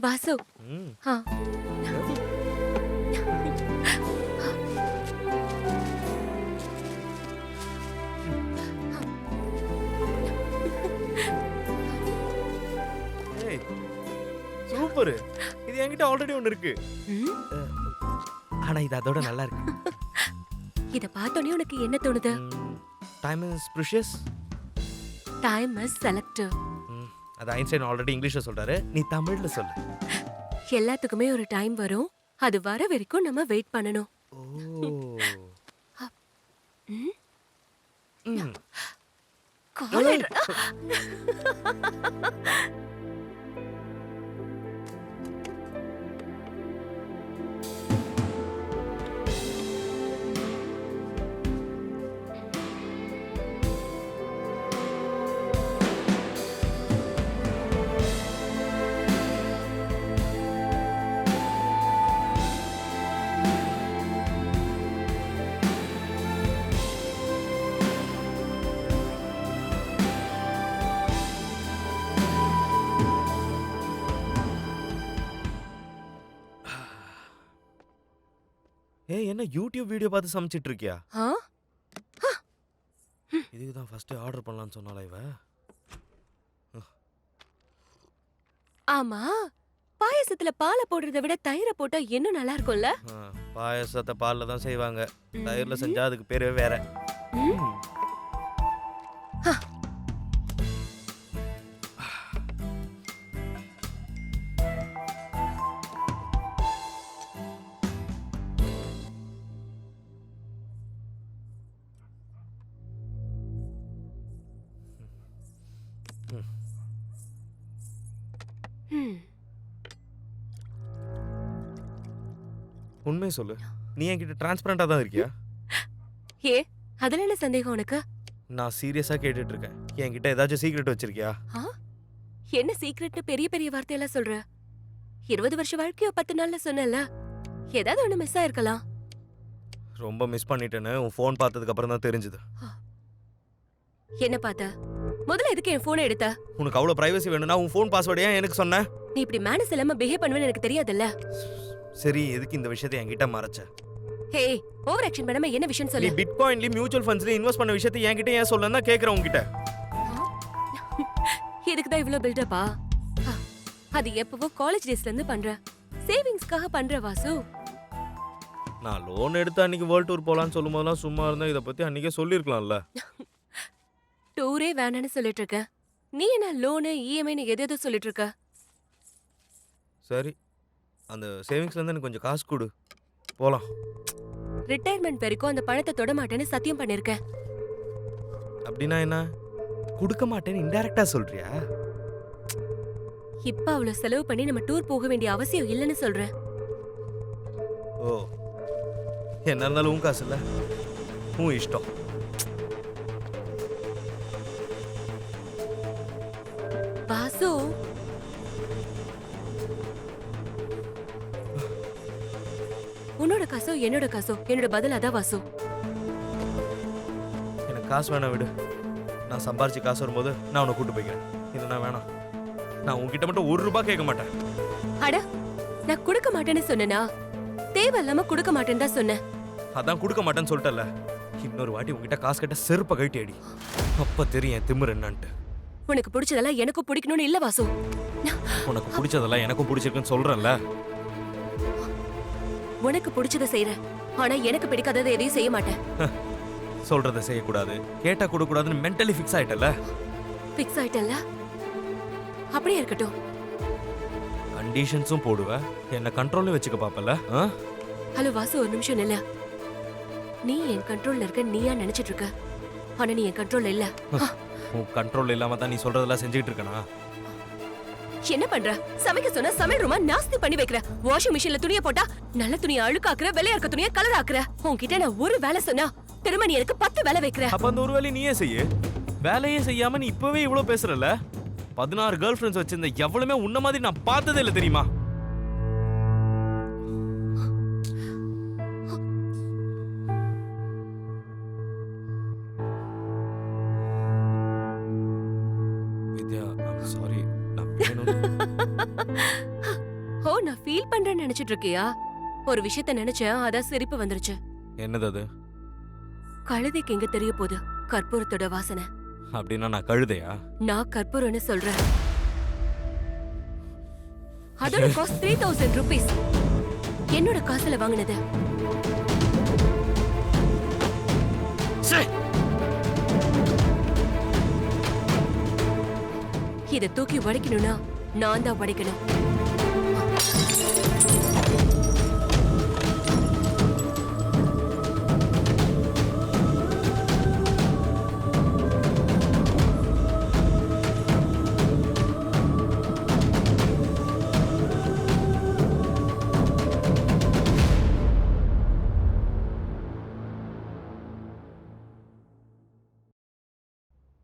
வாசு. ம் ஆ ஏய் சூப்பர். இது என்கிட்ட ஆல்ரெடி ஒன்று இருக்கு. ம். ஆனா இது அதோட நல்லா இருக்கு. இத பார்த்தோன்னே உனக்கு என்ன தோணுது? Time is precious. Time is selective. அது ஐன்ஸ்டைன் ஆல்ரெடி இங்கிலீஷ்ல சொல்றாரு. நீ தமிழ்ல சொல்லு. எல்லாத்துக்குமே ஒரு டைம் வரும். அது வர வரைக்கும் நம்ம வெயிட் பண்ணணும். ஓ. ம். ம். காலேஜ் ஏய் என்ன யூடியூப் வீடியோ பார்த்து சமைச்சிட்டு இருக்கியா? ஆ இதுக்கு தான் ஃபர்ஸ்ட் ஆர்டர் பண்ணலாம்னு சொன்னால இவ. ஆமா, பாயாசத்துல பாலை போடுறத விட தயிரை போட்டா இன்னும் நல்லா இருக்கும்ல? பாயாசத்தை பால்ல தான் செய்வாங்க. தயிர்ல செஞ்சா அதுக்கு பேரே வேற. ம். உண்மையை சொல்லு, நீ என்கிட்ட டிரான்ஸ்பரண்டா தான் இருக்கியா? ஏ அதுல என்ன சந்தேகம் உனக்கு? நான் சீரியஸா கேட்டுட்டு இருக்கேன். என்கிட்ட ஏதாச்சும் சீக்ரெட் வச்சிருக்கியா? என்ன சீக்ரெட்னு பெரிய பெரிய வார்த்தையெல்லாம் சொல்ற? 20 வருஷ வாழ்க்கையோ 10 நாள்ல சொன்னல, ஏதாவது ஒண்ணு மிஸ் ஆயிருக்கலாம். ரொம்ப மிஸ் பண்ணிட்டேன்னு உன் ஃபோன் பார்த்ததுக்கு அப்புறம் தான் தெரிஞ்சது. என்ன பார்த்த? முதல்ல எதுக்கு என் போனை எடுத்த? உனக்கு அவ்வளவு பிரைவசி வேணும்னா உன் ஃபோன் பாஸ்வேர்டு ஏன் எனக்கு சொன்ன? நீ இப்படி மேனஸ் இல்லாம பிஹேவ் பண்ணுவேன்னு எனக்கு தெரியாதுல்ல. சரி, எதுக்கு இந்த விஷயத்தை என்கிட்ட மறைச்ச? ஹே, ஓவர் ஆக்ஷன் பண்ணாம என்ன விஷயம் நீ சொல்லு. பிட்காயின்ல மியூச்சுவல் ஃபண்ட்ஸ்ல இன்வெஸ்ட் பண்ண விஷயத்தை என்கிட்ட ஏன் சொல்லலன்னா கேக்குறேன் உன்கிட்ட. இதுக்கு தான் இவ்ளோ பில்டப்பா? அது எப்பவோ காலேஜ் டேஸ்ல இருந்து பண்ற சேவிங்ஸ்க்காக பண்ற வாசு. நான் லோன் எடுத்து அன்னைக்கு வேர்ல்ட் டூர் போலான்னு சொல்லும்போதெல்லாம் சும்மா இருந்தா இதை பத்தி அன்னைக்கே சொல்லியிருக்கலாம்ல. டூரே வேணான்னு சொல்லிட்டு இருக்க, நீ என்ன லோனு இஎம்ஐன்னு எதேதோ சொல்லிட்டு இருக்க. சரி, அந்த சேவிங்ஸ்ல இருந்து எனக்கு கொஞ்சம் காசு கொடு, போலாம். ரிட்டையர்மெண்ட் வரைக்கும் அந்த பணத்தை தொட மாட்டேன்னு சத்தியம் பண்ணிருக்கேன். அப்படின்னா என்ன? கொடுக்க மாட்டேன்னு இன்டைரக்டா சொல்றியா? இப்ப அவ்வளவு செலவு பண்ணி நம்ம டூர் போக வேண்டிய அவசியம் இல்லைன்னு சொல்றேன். ஓ, என்ன இருந்தாலும் உன் காசு இல்ல, உன் இஷ்டம். வாசு, உன்னோட காசோ என்னோட காசோ என்னோட பதில் அதான் வாசு. எனக்கு காசு வேணாம், விடு. நான் சம்பாரிச்சு காசு வரும்போது நான் உன்னை கூட்டு போய்க்கிறேன். இல்லைன்னா வேணாம். நான் உன்கிட்ட மட்டும் 1 ரூபாய் கேட்க மாட்டேன். அட, நான் கொடுக்க மாட்டேன்னு சொன்னேனா? தேவையில்லாம கொடுக்க மாட்டேன்னு தான் சொன்னேன். அதான் கொடுக்க மாட்டேன்னு சொல்லிட்டல. இன்னொரு வாட்டி உன்கிட்ட காசு கேட்ட செருப்பை கழட்டி அடி, அப்ப தெரியும் என் திமிரு என்னன்ட்டு. உனக்கு பிடிச்சதெல்லாம் எனக்கும் பிடிக்கணும்னு இல்ல வாசு. உனக்கு பிடிச்சதெல்லாம் எனக்கும் பிடிச்சிருக்குன்னு சொல்றேன்ல. உனக்கு பிடிச்சதை செய்யறேன், ஆனா எனக்கு பிடிக்காததை எதையும் செய்ய மாட்டேன். சொல்றதை செய்யக்கூடாது, கேட்டா கொடுக்கூடாதுன்னு மென்டலி ஃபிக்ஸ் ஆயிட்டல. ஃபிக்ஸ் ஆயிட்டல்ல, அப்படியே இருக்கட்டும். கண்டிஷன்ஸும் போடுவ, என்ன கண்ட்ரோல்ல வச்சுக்க பாப்பல. ஹலோ வாசு, ஒரு நிமிஷம் நில்ல. நீ என் கண்ட்ரோல்ல இருக்க நீயா நினைச்சிட்டு இருக்க, ஆனா நீ என் கண்ட்ரோல்ல இல்ல. உன் கண்ட்ரோல் இல்லாம தான் நீ சொல்றதெல்லாம் செஞ்சுட்டு இருக்கனா? என்ன பண்ற? சமைக்க சொன்னா சமையல் ரூமா நாஸ்தி பண்ணி வைக்கிற. வாஷிங் மிஷின்ல துணியை போட்டா நல்ல துணியை அழுக்காக்குற, வெள்ளையா இருக்க துணியை கலர் ஆக்குற. உன்கிட்ட நான் ஒரு வேலை சொன்னா திரும்ப நீ எனக்கு 10 வேலை வைக்கிற. அப்ப அந்த ஒரு வேலையை நீயே செய்ய. வேலையே செய்யாம நீ இப்பவே இவ்வளவு பேசுறல. 16 கேர்ள் ஃப்ரெண்ட்ஸ் வச்சிருந்த எவ்வளவுமே உன்ன மாதிரி நான் பார்த்ததே இல்ல, தெரியுமா? வித்யா, I'm sorry. நான் ஓ, நான் ஃபீல் பண்றேன்னு நினைச்சிட்டு இருக்கியா? ஒரு விஷயத்த நினைச்சேன், அதான் சிரிப்பு வந்துருச்சு. என்னது அது? கழுதைக்கு எங்க தெரிய போகுது கற்பூரத்தோட வாசனை? அப்படின்னா நான் கழுதையா? நான் கற்பூரம்னு சொல்றேன். அதோட காஸ்ட் 3000 rupees. என்னோட காசுல வாங்கினது. இதை தூக்கி உடைக்கணும்னா நான் தான் உடைக்கணும்.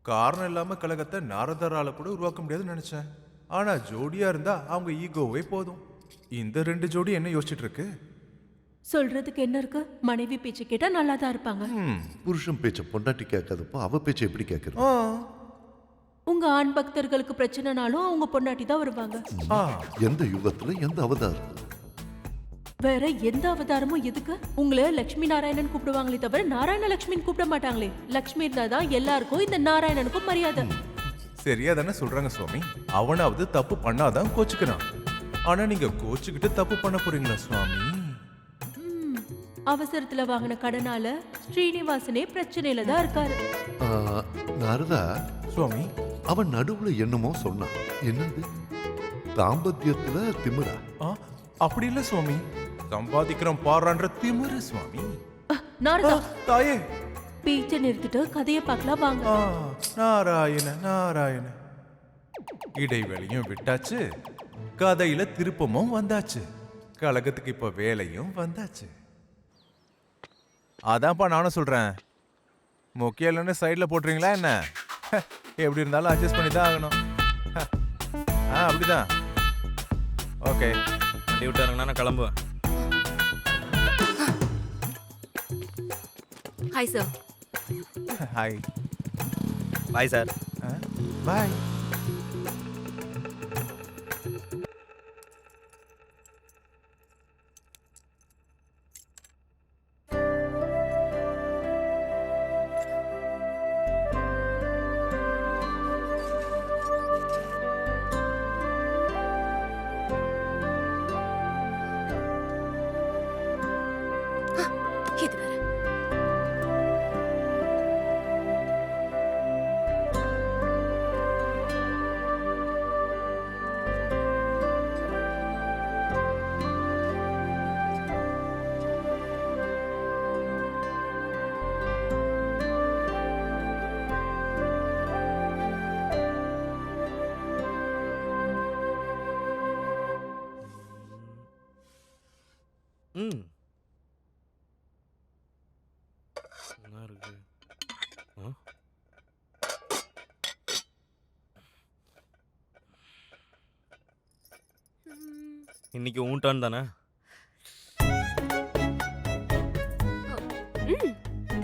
காரணம் இல்லாம கலகத்தை நாரதரால கூட உருவாக்க முடியாதுன்னு நினைச்சேன். ஆனா ஜோடியா இருந்தா அவங்க ஈகோவே போதும். இந்த 2 ஜோடி என்ன யோசிச்சுட்டு இருக்கு? சொல்றதுக்கு என்ன இருக்கு? மனைவி பேச்சு கேட்டா நல்லா தான் இருப்பாங்க. புருஷன் பேச்ச பொண்டாட்டி கேட்காதப்போ அவ பேச்ச எப்படி கேட்கறது? உங்க ஆண் பக்தர்களுக்கு பிரச்சனைனாலும் அவங்க பொண்டாட்டி தான் வருவாங்க. எந்த யுகத்துல எந்த அவதாரம்? வேற எந்த அவதாரமும் எதுக்கு? உங்களை லட்சுமி நாராயணன் கூப்பிடுவாங்களே தவிர நாராயண லட்சுமின்னு கூப்பிட மாட்டாங்களே. லட்சுமி இருந்தாதான் எல்லாருக்கும் இந்த நாராயணனுக்கும் மரியாதை. சரியா தானே சொல்றாங்க சுவாமி. அவனாவது தப்பு பண்ணாதான் கோச்சுக்கிறான். ஆனா நீங்க கோச்சுக்கிட்டு தப்பு பண்ண போறீங்களா சுவாமி? அவசரத்துல வாங்கின கடனால ஸ்ரீனிவாசனே பிரச்சனையில தான் இருக்காரு. நாரதா சுவாமி, அவன் நடுவுல என்னமோ சொன்னான். என்னது? தாம்பத்தியத்துல திமிரா? அப்படி இல்ல சுவாமி, சம்பாதிக்கிறோம் பாடுறான்ற திமிரு சுவாமி. நாரதா, தாயே பேச்சை நிறுத்திட்டு கதையை பார்க்கலாம் வாங்க. நாராயண நாராயண. இடைவெளியும் விட்டாச்சு, கதையில திருப்பமும் வந்தாச்சு. கழகத்துக்கு இப்போ வேலையும் வந்தாச்சு. அதான்ப்பா நானும் சொல்றேன். முக்கியம் இல்லைன்னு சைடில் போட்டுறீங்களா என்ன? எப்படி இருந்தாலும் அட்ஜஸ்ட் பண்ணி தான் ஆகணும். அப்படிதான். ஓகே, வண்டி விட்டாருங்கன்னா நான் கிளம்புவேன். Hi sir. Hi. Bye sir. Bye. இது வேற. ம் என்ன இருக்கு? இன்னைக்கு உன் டர்ன் தானே?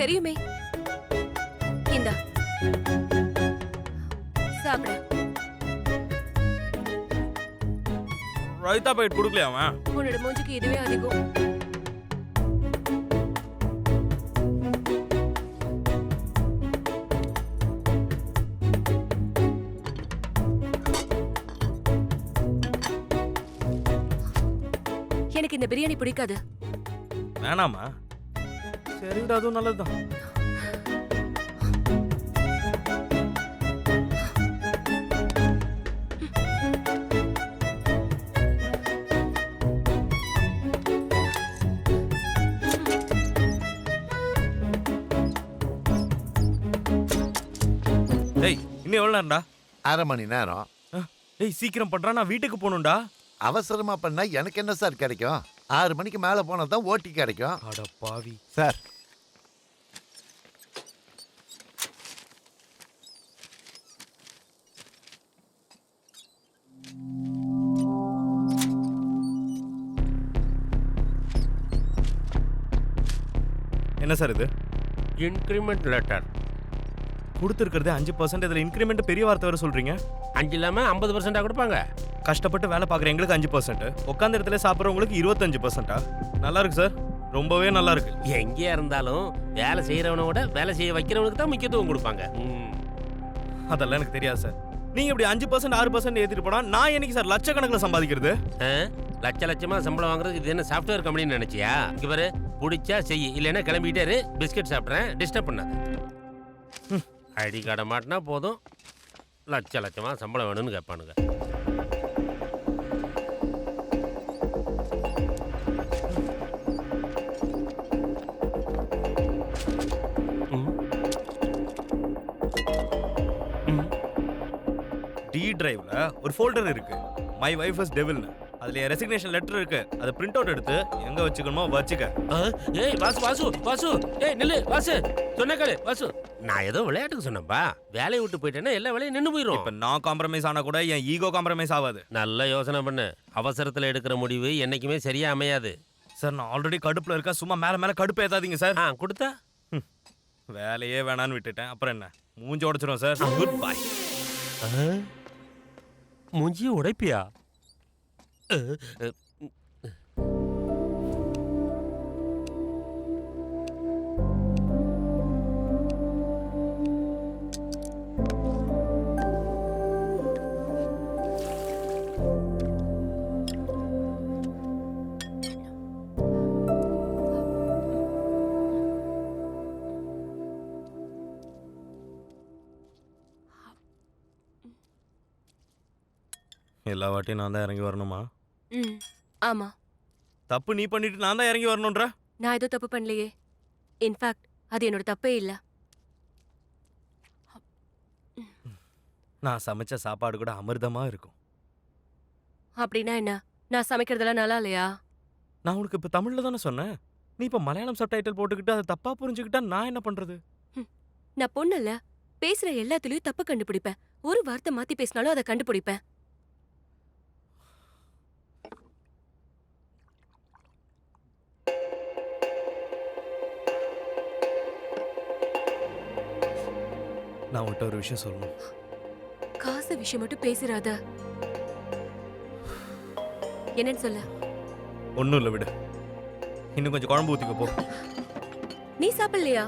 தெரியுமே. இந்தா சாப்பிடு. ரைத்தா பாக்கெட் கொடுக்கலையா அவன்? உன்னோட மூஞ்சிக்கு இதுவே அதிகம். எனக்கு இந்த பிரியாணி பிடிக்காது. வேணாமா? சரிடா, அதுவும் நல்லதுதான். டேய், இன்னும் எவ்வளோ நேரம்டா? அரை மணி நேரம். டேய் சீக்கிரம் பண்றா, நான் வீட்டுக்கு போகணும்டா. அவசரமா பண்ணா எனக்கு என்ன சார் கிடைக்கும்? 6 மணிக்கு மேல போனா தான் ஓட்டி கிடைக்கும். அட பாவி. சார், என்ன சார் இது? Increment letter. கொடுத்துருக்கிறது 5%. இதில் இன்க்ரிமெண்ட் பெரிய வார்த்தை வர சொல்றீங்க. 5 இல்லாமல் 50% கொடுப்பாங்க. கஷ்டப்பட்டு வேலை பார்க்குற எங்களுக்கு 5%, உட்காந்த இடத்துல சாப்பிட்றவங்களுக்கு 25%. நல்லா இருக்கு சார், ரொம்பவே நல்லா இருக்கு. எங்கேயா இருந்தாலும் வேலை செய்கிறவனை விட வேலை செய்ய வைக்கிறவனுக்கு தான் முக்கியத்துவம் கொடுப்பாங்க. அதெல்லாம் எனக்கு தெரியாது சார். நீங்க இப்படி 5% 6% ஏற்றிட்டு போனா நான் என்னைக்கு சார் லட்சக்கணக்கில் சம்பாதிக்கிறது? லட்சமா சம்பளம் வாங்குறதுக்கு இது என்ன சாஃப்ட்வேர் கம்பெனின்னு நினைச்சியா? இங்க பாரு, பிடிச்சா செய், இல்லைன்னா கிளம்பிட்டே இரு. பிஸ்கட் சாப்பிட்றேன், டிஸ்டர்ப் பண்ணாத. ஐடி கார்டை மாட்டினா போதும், லட்சமா சம்பளம் வேணும்னு கேட்பானுங்க. டி டிரைவ்ல ஒரு ஃபோல்டர் இருக்கு, மை வைஃப் இஸ் டெவில்னு. அதுல என் ரெசிக்னேஷன் லெட்டர் இருக்கு. அதை பிரிண்ட் அவுட் எடுத்து எங்க வச்சுக்கணுமோ வச்சுக்க. ஏய் வாசு, ஏய் நில்லு வாசு, சொன்ன கேளு வாசு. நான் ஏதோ விளையாட்டுக்கு சொன்னேன்பா. வேலையை விட்டு போயிட்டேன்னா எல்லா வேலையும் நின்று போயிடும். இப்ப நான் காம்ப்ரமைஸ் ஆனா கூட என் ஈகோ காம்ப்ரமைஸ் ஆகாது. நல்ல யோசனை பண்ணு. அவசரத்தில் எடுக்கிற முடிவு என்னைக்குமே சரியா அமையாது. சார், நான் ஆல்ரெடி கடுப்புல இருக்கேன். சும்மா மேல கடுப்பு ஏத்தாதீங்க சார். கொடுத்தா வேலையே வேணான்னு விட்டுட்டேன். அப்புறம் என்ன, மூஞ்சி உடைச்சிரும் சார். Good bye. மூஞ்சி உடைப்பியா? எல்லா வாட்டியும் நான் தான் இறங்கி வரணுமா? ஆமா. தப்பு நீ பண்ணிட்டு நான் தான் இறங்கி வரணும்ன்ற? நான் எதுவும் தப்பு பண்ணலையே. இன்ஃபேக்ட் அது என்னோட தப்பே இல்ல. நான் சமைச்ச சாப்பாடு கூட அமிர்தமா இருக்கும். அப்படின்னா என்ன, நான் சமைக்கிறதெல்லாம் நல்லா இல்லையா? நான் உனக்கு இப்போ தமிழில் தானே சொன்னேன். நீ இப்போ மலையாளம் சப்டைட்டில் போட்டுக்கிட்டு அதை தப்பா புரிஞ்சுக்கிட்டா நான் என்ன பண்றது? நான் பொண்ணல்ல, பேசுற எல்லாத்துலயும் தப்பு கண்டுபிடிப்பேன். ஒரு வார்த்தை மாத்தி பேசினாலும் அதை கண்டுபிடிப்பேன். நான் உன்கிட்ட ஒரு விஷயம் சொல்லணும். காசு விஷயம் மட்டும் பேசிராத. என்னன்னு சொல்ல? ஒன்றும் இல்லை, விடு. இன்னும் கொஞ்சம் குழம்பு ஊற்றிக்க போ. நீ சாப்பிடலையா?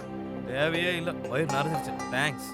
தேவையே இல்லை, வயிறு நிறைஞ்சிருச்சு. தேங்க்ஸ்.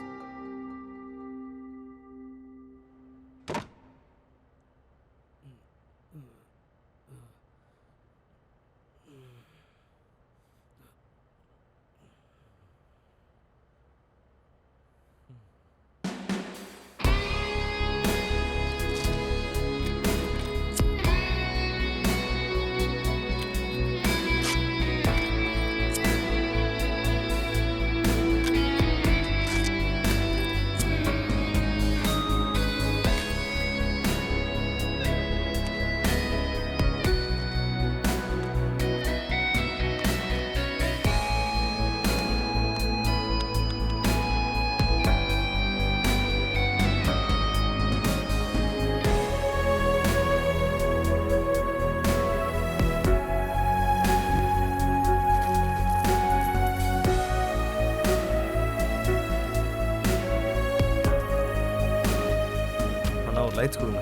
லைட்ஸ் கொடுங்க.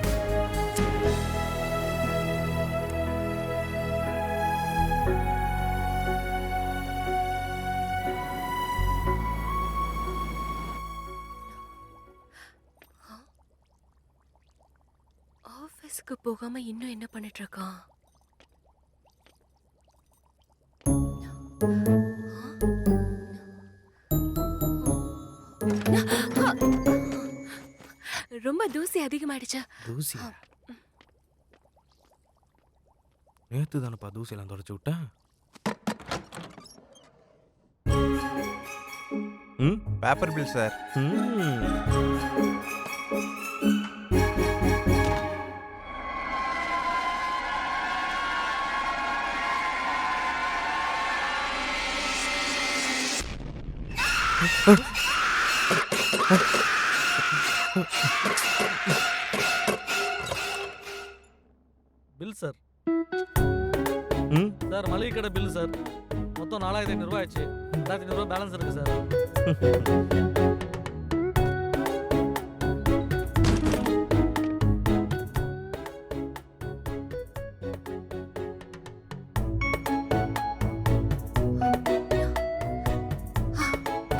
ஆபீஸ்க்கு போகாம இன்னும் என்ன பண்ணிட்டு இருக்கான்? ரொம்ப தூசி அதிகமாயிடுச்சா? தூசி? நேத்து தானப்பா தூசியெல்லாம் தொடச்சு விட்டேன். Paper bill sir. Bill sir. Sir மளிகை கடை பில் சார். மொத்தம் 4500 ரூபாய் ஆச்சு. 2500 ரூபாய் பேலன்ஸ் இருக்கு சார்.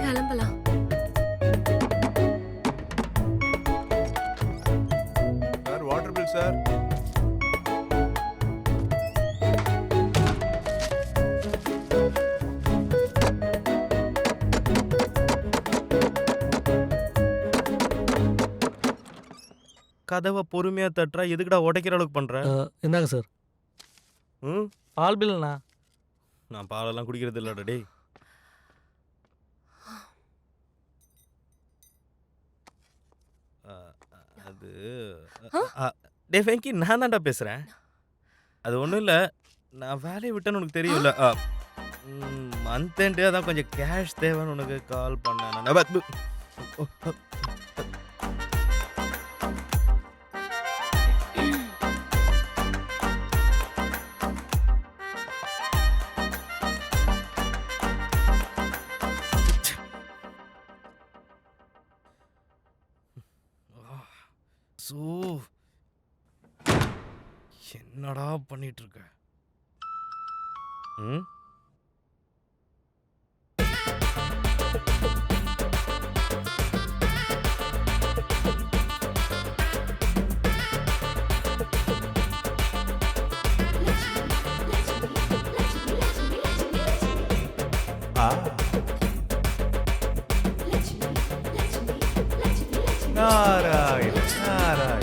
கிளம்பலாம். Sir water bill sir. கதவை பொறுமையா தட்டுறா, எதுக்குடா உடைக்கிற அளவுக்கு பண்ற? என்னங்க சார்? பால் பில்ண்ணா. நான் பாலெல்லாம் குடிக்கிறது இல்லடா டேய். அது டே வெங்கி, நான் தான்டா பேசுறேன். அது ஒன்றும் இல்லை, நான் வேலையை விட்டேன்னு உனக்கு தெரியும்ல. மந்த் எண்டு அதான் கொஞ்சம் கேஷ் தேவைன்னு உனக்கு கால் பண்ணேன். என்னடா பண்ணிட்டு இருக்க? நாராயண நாராயண.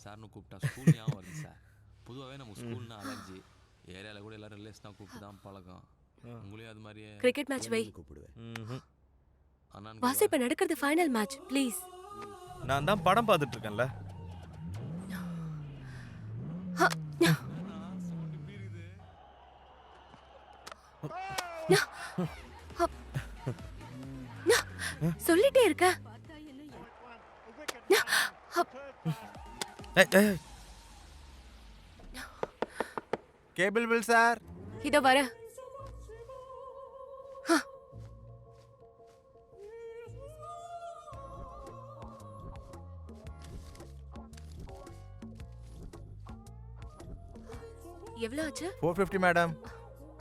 சார்னு கூப்பிட்டா ஸ்கூல் ஞாபகம் வருது சார். பொதுவாகவே நம்ம ஸ்கூல்னா அலர்ஜி. ஏரியாவில் கூட எல்லாரும் ரிலேஷனாக கூப்பிட்டு தான் பழக்கம். உங்களையும் அது மாதிரியே கிரிக்கெட் மேட்ச் வை. கூப்பிடுவேன். வாசு இப்ப நடக்கிறது ஃபைனல் மேட்ச் ப்ளீஸ். நான் தான் படம் பார்த்துட்டு இருக்கேன்ல. சொல்லிட்டே இருக்க. Cable bill sir. இதோ வர. எவ்வளவு ஆச்சு? 450 மேடம்.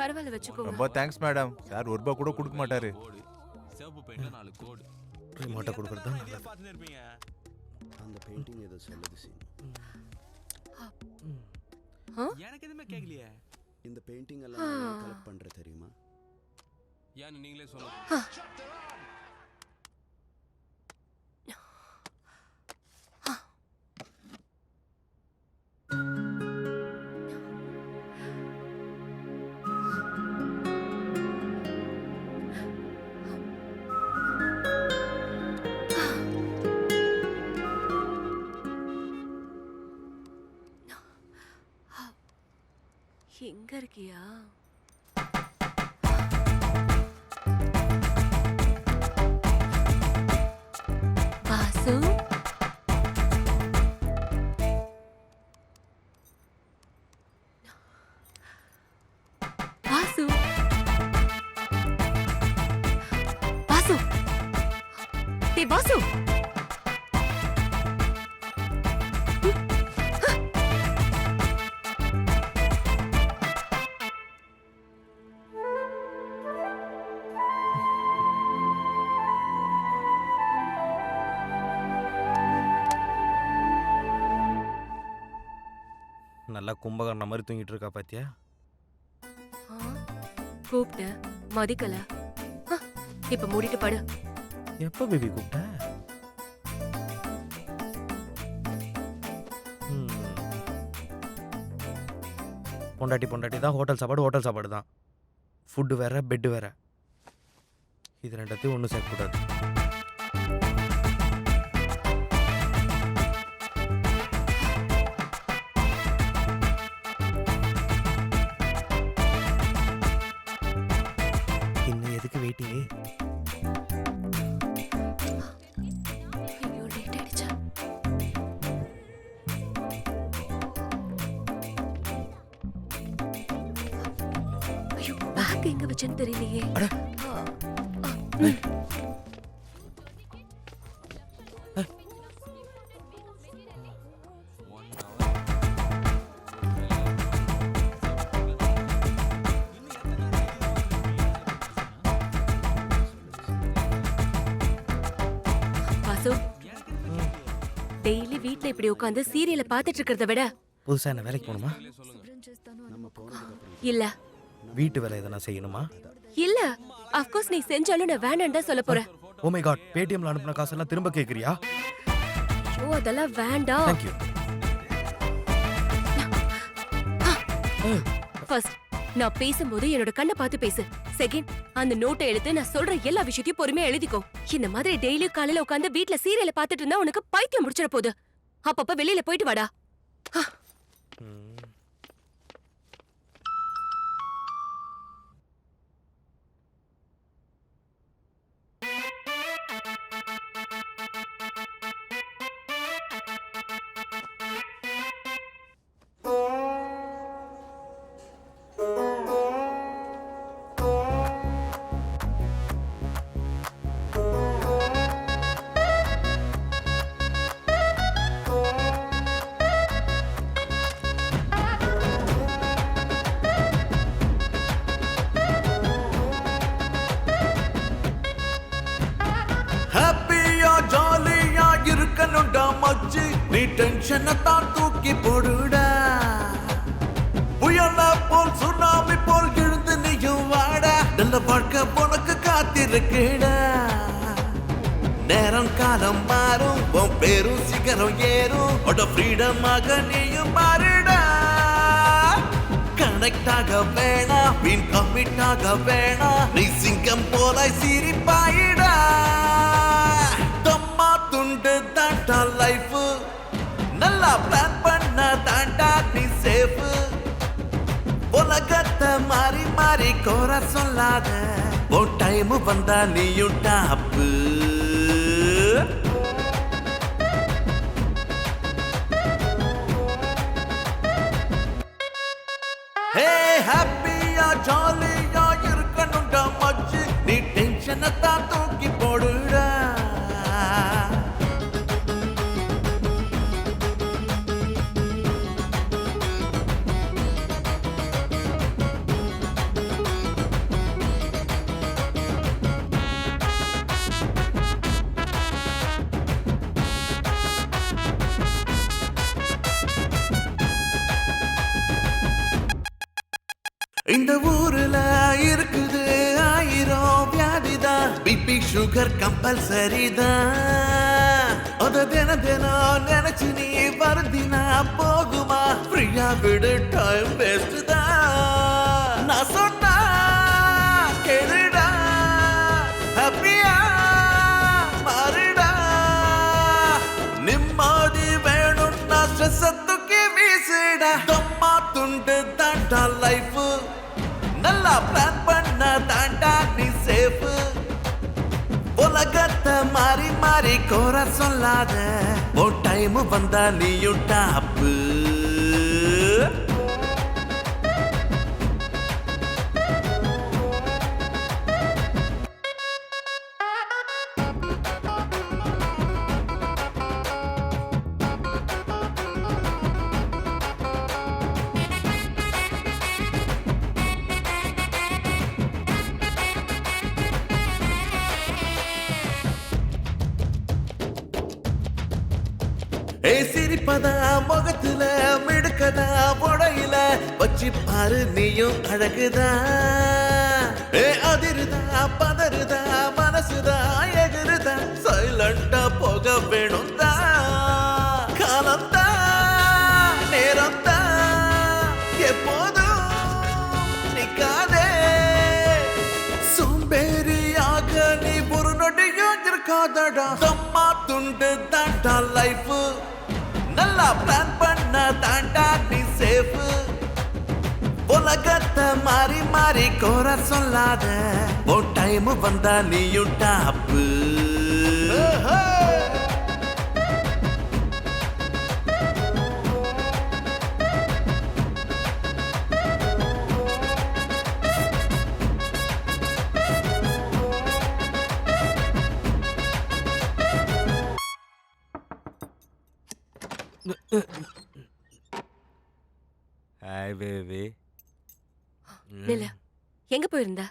பரவாயில்ல வச்சுக்கோங்க. ரொம்ப தேங்க்ஸ் மேடம். சார் ஒரு ரூபாய் கூட கொடுக்க மாட்டாரு. சிவப்பு பெயிண்ட்ல 4 கோடு. ரிமோட்டை கொடுக்கறது தான் நல்லது. பார்த்துட்டே இருப்பீங்க. அந்த பெயிண்டிங் ஏதோ சொல்லுது சீன். எனக்கு எதுவுமே கேட்கலையே. இந்த பெயிண்டிங் எல்லாம் கலெக்ட் பண்ற தெரியுமா? ஏன்னு நீங்களே சொல்லுங்க. எங்க இருக்கியா? வாசு வாசு வாசு டேய் வாசு. நல்லா கும்பகர்ண மாதிரி தூங்கிட்டு இருக்கா பாத்தியா? கூப்பிட்ட மதிக்கல. இப்ப மூடிட்டு படு. எப்ப பேபி கூப்பிட்ட? பொண்டாட்டி தான் ஹோட்டல் சாப்பாடு தான். ஃபுட்டு வேற பெட்டு வேற. இது ரெண்டத்தையும் ஒன்றும் சேர்க்கக்கூடாது. இன்னும் எதுக்கு வெயிட்டிங்? ஐயோ லேட் ஆயிடுச்சா? ஐயோ பேக் எங்க வச்சேன்னு தெரியலையே. வாசு டெய்லி வீட்ல இப்படி உட்கார்ந்து சீரியலை பார்த்துட்டு இருக்கிறத விட புதுசா என்ன வேலைக்கு போகணுமா? இல்ல வீட்டு வேலை எதனா செய்யணுமா? இல்ல அஃப்கோர்ஸ் நீ செஞ்சாலும் நான் வேணான்னு தான் சொல்ல போறேன். ஓ மை காட், பேடிஎம்ல அனுப்புன காசெல்லாம் திரும்ப கேக்குறியா? ஐயோ அதெல்லாம் வேண்டாம். Thank you. ஃபர்ஸ்ட் நான் பேசும்போது என்னோட கண்ணை பார்த்து பேசு. செகண்ட் அந்த நோட்டை எடுத்து நான் சொல்ற எல்லா விஷயத்தையும் பொறுமையா எழுதிக்கோ. இந்த மாதிரி டெய்லி காலையில உட்கார்ந்து வீட்ல சீரியலை பார்த்துட்டு இருந்தா உனக்கு பைத்தியம் முடிச்சிட போகுது. அப்பப்ப வெளியில போயிட்டு வாடா. நீ டென்ஷனை தான் தூக்கி போடுடா. புயல போல் சுனாமி போல் எழுந்து நீயும் வாடா. நல்ல வாழ்க்கை உனக்கு காத்திருக்குடா. நேரம் காலம் மாறும், உன் பேரும் சிகரம் ஏறும். ஃப்ரீடமாக நீயும் மாறுடா. கணை கனெக்ட் ஆக வேணா மீன் கமிட் ஆக வேணா நீ சிங்கம் போல சிரிப்பாயிடா தம்மா துண்டு தாண்டா லைஃப் நல்லா பிளான் பண்ண தாண்டா நீ சேஃப் உலகத்தை மாறி மாறி கோர சொல்லாத ஓ டைம் வந்தா நீயும் டாப்பு ஹே ஹாப்பியா ஜாலியா இருக்கணும்டா மச்சி நீ டென்ஷனை தான் தூக்கி போடுடா இந்த ஊர்ல இருக்குது 1000 வியாதிதான் பிபி சுகர் கம்பல்சரிதான் அத தினம் நினைச்சு நீ வருந்தினா போகுமா ஃப்ரீயா விடு டைம் வேஸ்ட் தான் நான் சொன்னா கேளுடா ஹாப்பியா மாறுடா நிம்மதி வேணும்னா ஸ்ட்ரெஸ் தூக்கி வீசுடா தம்மா துண்டு தாண்டா லைஃப் நல்லா பிளான் பண்ண தாண்டா நீ சேஃப் உலகத்தை மாறி மாறி கோர சொல்லாத ஓ டைம் வந்தா நீயும் டாப்பு ஏ சிரிப்பதா முகத்துல மிடுக்கதா உடையில வச்சு பாரு நீயும் அழகுதா ஏ அதிருதா பதறுதா மனசுதா எகுருதா சைலண்டா போக வேணும்தா காலம்தா நேரம்தா எப்போதும் நிக்காதே சோம்பேறியாக நீ ஒரு நொடியும் இருக்காதடா தம்மா துண்டு தாண்டா லைஃப் நல்லா பிளான் பண்ண தாண்டா நீ சேஃப் உலகத்தை மாறி மாறி கோர சொல்லாத ஓ டைம் வந்தா நீயும் டாப்பு ஹாய் பேபி நில எங்க போயிருந்த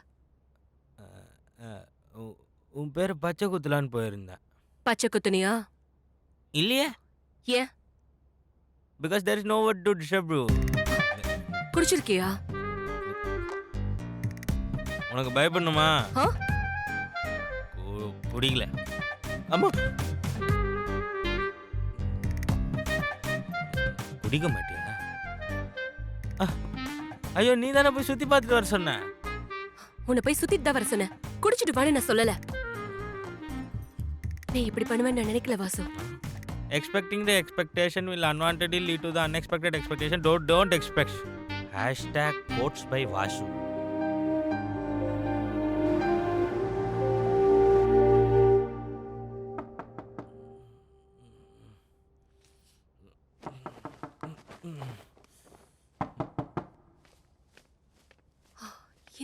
உன் பேர் பச்சை குத்துலான்னு போயிருந்தேன் பச்சை குத்துனியா இல்லையே ஏன் because there is no one to disturb you குடிச்சிருக்கியா உனக்கு பயப்படணுமா ஆ? பிடிக்கல ஆமா குடிக்க மாட்டியா ஐயோ நீ தானே போய் சுத்தி பார்த்துட்டு வர சொன்ன உன்னை போய் சுத்திட்டு தான் வர சொன்னேன் குடிச்சிட்டு வான்னு நான் சொல்லல நீ இப்படி பண்ணுவேன்னு நான் நினைக்கல Vasu expecting the expectation will unwantedly lead to the unexpected expectation. Don't expect. Hashtag quotes by Vasu.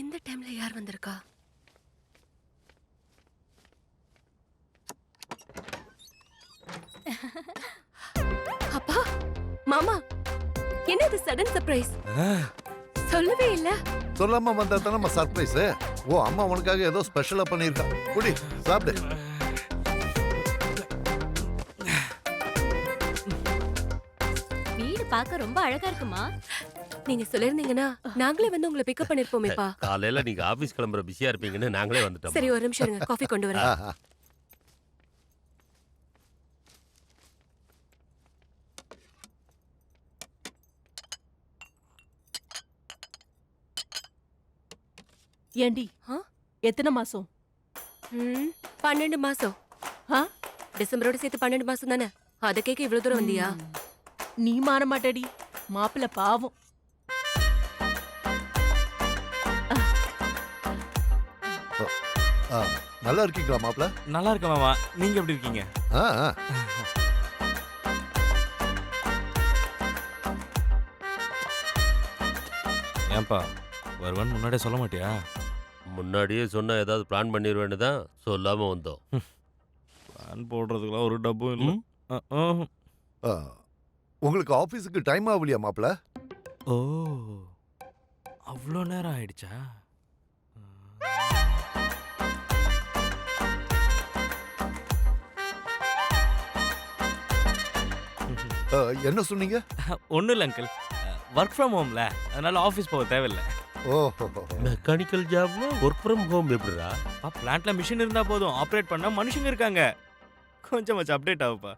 இந்த டைம்ல யார் வந்திருக்கா? அப்பா, மாமா, என்ன இது சடன் சர்ப்ரைஸ்? சொல்லவே இல்ல. சொல்லாம வந்தா தான் நம்ம சர்ப்ரைஸ். ஓ அம்மா உனக்காக ஏதோ ஸ்பெஷலா பண்ணிருக்கா. குடி, சாப்பிடு. வீடு பார்க்க ரொம்ப அழகா இருக்குமா? நீங்க சொல்லிருந்தீங்கன்னா நாங்களே வந்து உங்களை பிக்கப் பண்ணிருப்போமேப்பா. காலையில நீங்க ஆபீஸ் கிளம்புற பிஸியா இருப்பீங்கன்னு நாங்களே வந்துட்டோம். சரி ஒரு நிமிஷம் இருங்க, காஃபி கொண்டு வரேன். ஏண்டி ஆ? எத்தனை மாசம்? 12 மாசம். ஆ? டிசம்பரோட சேர்த்து 12 மாசம் தானே? அத கேட்க இவ்வளவு தூரம் வந்தியா? நீ மாற மாட்டடி, மாப்பிள்ள பாவம். நல்லா இருக்கீங்களா மாப்பிள்ள? நல்லா இருக்க மாமா, நீங்க எப்படி இருக்கீங்க? ஆ, ஆ. ஏன்பா வருவன் முன்னாடியே சொல்ல மாட்டியா? முன்னாடியே சொன்னா ஏதாவது பிளான் பண்ணிடுவேன்னு தான் சொல்லாம வந்தோம். பிளான் போடுறதுக்குலாம் ஒரு டப்பும் இல்லை. ஆ, உங்களுக்கு ஆபீஸுக்கு டைம் ஆகலையா மாப்பிள்ள? ஓ, அவ்வளோ நேரம் ஆயிடுச்சா? என்ன சொன்னீங்க? ஒன்றும் இல்லை அங்கிள், ஒர்க் ஃப்ரம் ஹோம்ல, அதனால ஆஃபீஸ் போக தேவையில்லை. ஓஹோ, மெக்கானிக்கல் ஜாப்ல ஒர்க் ஃப்ரம் ஹோம் எப்படிடா? பிளான்ட்ல மிஷின் இருந்தா போதும், ஆப்ரேட் பண்ண மனுஷங்க இருக்காங்க. கொஞ்சம் அப்டேட் ஆகுப்பா.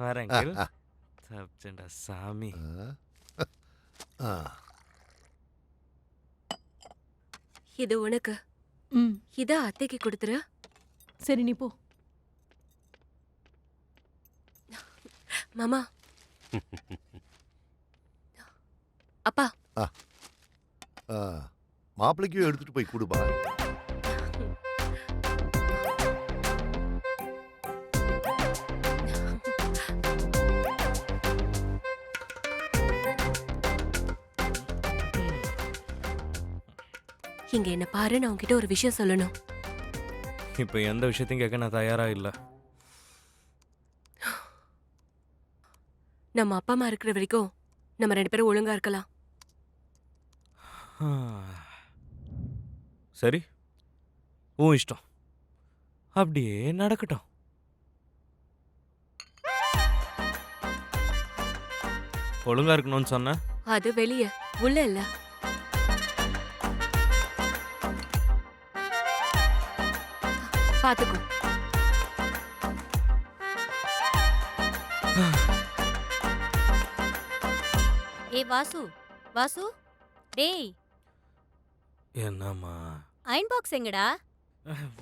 வரேன் அங்கிள். தப்பிச்சேன்டா சாமி. இது உனக்கு. ம், இத அத்தைக்கு கொடுத்துரு. சரி நீ போ. மாமா. அப்பா. மாப்பிள்ளைக்கும் எடுத்துட்டு போய் கொடுப்பா. இங்க என்ன பாரு, நான் உன்கிட்ட ஒரு விஷயம் சொல்லணும். இப்போ எந்த விஷயத்தையும் கேட்க நான் தயாரா இல்லை. நம்ம அப்பா அம்மா இருக்கிற வரைக்கும் நம்ம 2 பேரும் ஒழுங்கா இருக்கலாம். சரி, உன் இஷ்டம், அப்படியே நடக்கட்டும். ஒழுங்கா இருக்கணும்னு சொன்ன, அது வெளியே, உள்ள இல்ல. பாத்துக்கோ. ஏய் வாசு, வாசு, டேய் என்னம்மா? அயன் பாக்ஸ் எங்கடா?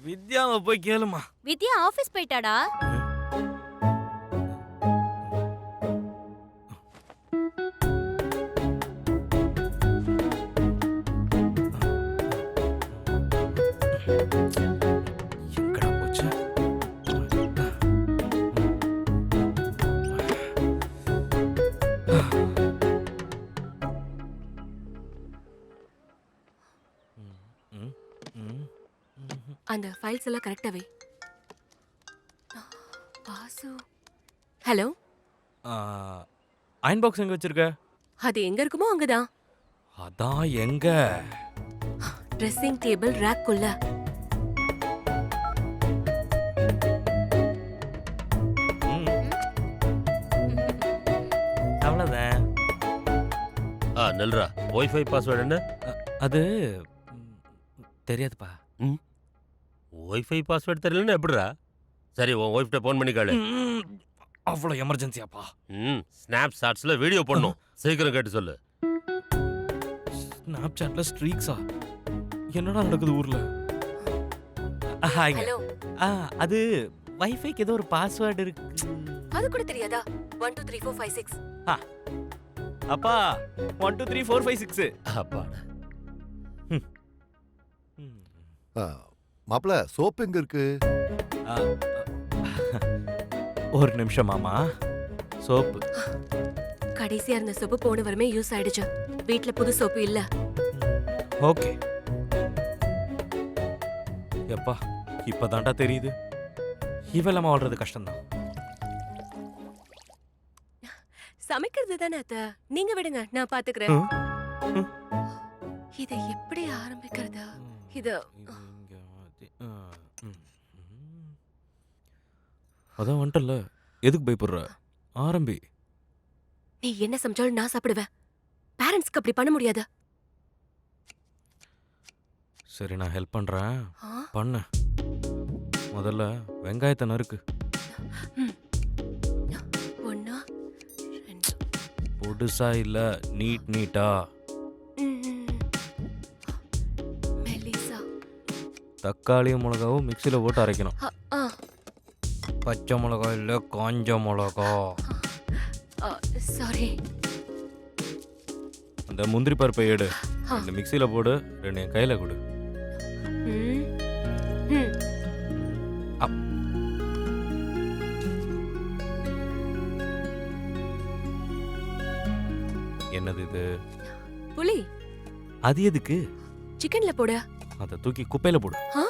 வித்யாவை போய் கேளுமா. வித்யா ஆபீஸ் போயிட்டாடா. எங்கடா போச்சு? அந்த ஃபைல்ஸ் எல்லாம் கரெக்டா வை. வாசு. ஹலோ. அயன் பாக்ஸ் எங்க வச்சிருக்க? அது எங்க இருக்குமோ அங்கதான். அதான் எங்க? ட்ரெஸ்ஸிங் டேபிள் ரேக் குள்ள. அவ்வளவுதான். நல்ரா, வைஃபை பாஸ்வேர்டு என்ன? அது தெரியாதுப்பா. வைஃபை பாஸ்வேர்டு தெரியலன்னு எப்படிடா? சரி, உன் ஒய்ஃப்ட்ட ஃபோன் பண்ணி கேளு. அவ்வளோ எமர்ஜென்சியாப்பா? ஸ்னாப் ஷாட்ஸ்ல வீடியோ போடணும், சீக்கிரம் கேட்டு சொல்லு. ஸ்னாப் சாட்ல ஸ்ட்ரீக்ஸா? என்னடா நடக்குது ஊர்ல? ஹலோ. அது வைஃபைக்கு ஏதோ ஒரு பாஸ்வேர்டு இருக்கு. அது கூட தெரியாதா? 1 2 3 4 5 6. அப்பா 1 2 3 4 5 6. அப்பா. மாப்பிள்ள, சோப் எங்க இருக்கு? ஒரு நிமிஷம் மாமா. சோப்பு கடைசியா இருந்த சோப்பு போன வாரமே யூஸ் ஆயிடுச்சு. வீட்ல புது சோப்பு இல்ல. ஓகே. எப்பா இப்பதான்டா தெரியுது, இவெல்லாம் வாழ்றது கஷ்டம்தான். சமைக்கிறது தானே அத்தை, நீங்க விடுங்க, நான் பாத்துக்கிறேன். இதை எப்படி ஆரம்பிக்கிறது? இது அதான் வந்துட்டல, எதுக்கு பயப்படுற? ஆரம்பி. நீ என்ன சமைச்சாலும் நான் சாப்பிடுவேன். பேரண்ட்ஸ்க்கு அப்படி பண்ண முடியாது. சரி, நான் ஹெல்ப் பண்றேன், பண்ணு. முதல்ல வெங்காயத்தை நறுக்கு. 1 2. பொடுசா இல்ல, நீட்டா. மெலிசா. தக்காளியும் மிளகாவும் மிக்சியில் போட்டு அரைக்கணும். ஆ, பச்சை மிளகா இல்லை காஞ்ச மிளகா. சாரி. அந்த முந்திரி பருப்பை எடு, 2 மிக்சியில் போடு, 2 என் கையில் கொடு. ம், ம். என்னது இது? புளி அது எதுக்கு? சிக்கன்ல போடு. அதை தூக்கி குப்பையில் போடு. ஆ?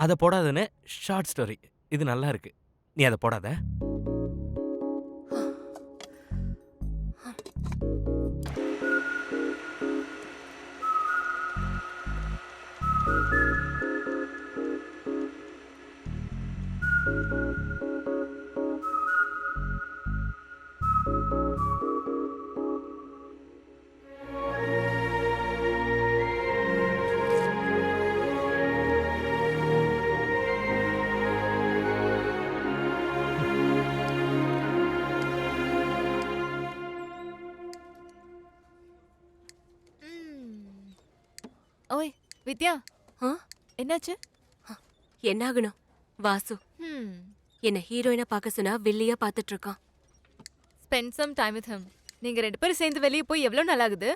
அதை போடாதன்னு ஷார்ட் ஸ்டோரி. இது நல்லா இருக்கு, நீ அதை போடாத. ஓய் வித்யா, என்னாச்சு? என்னாகணும்? வாசு என்ன ஹீரோயினா பார்க்க சொன்னா வில்லியா பார்த்துட்டு இருக்கான். Spend some time with him. நீங்க 2 பேரும் சேர்ந்து வெளியே போய் எவ்வளவு நாள் ஆகுது?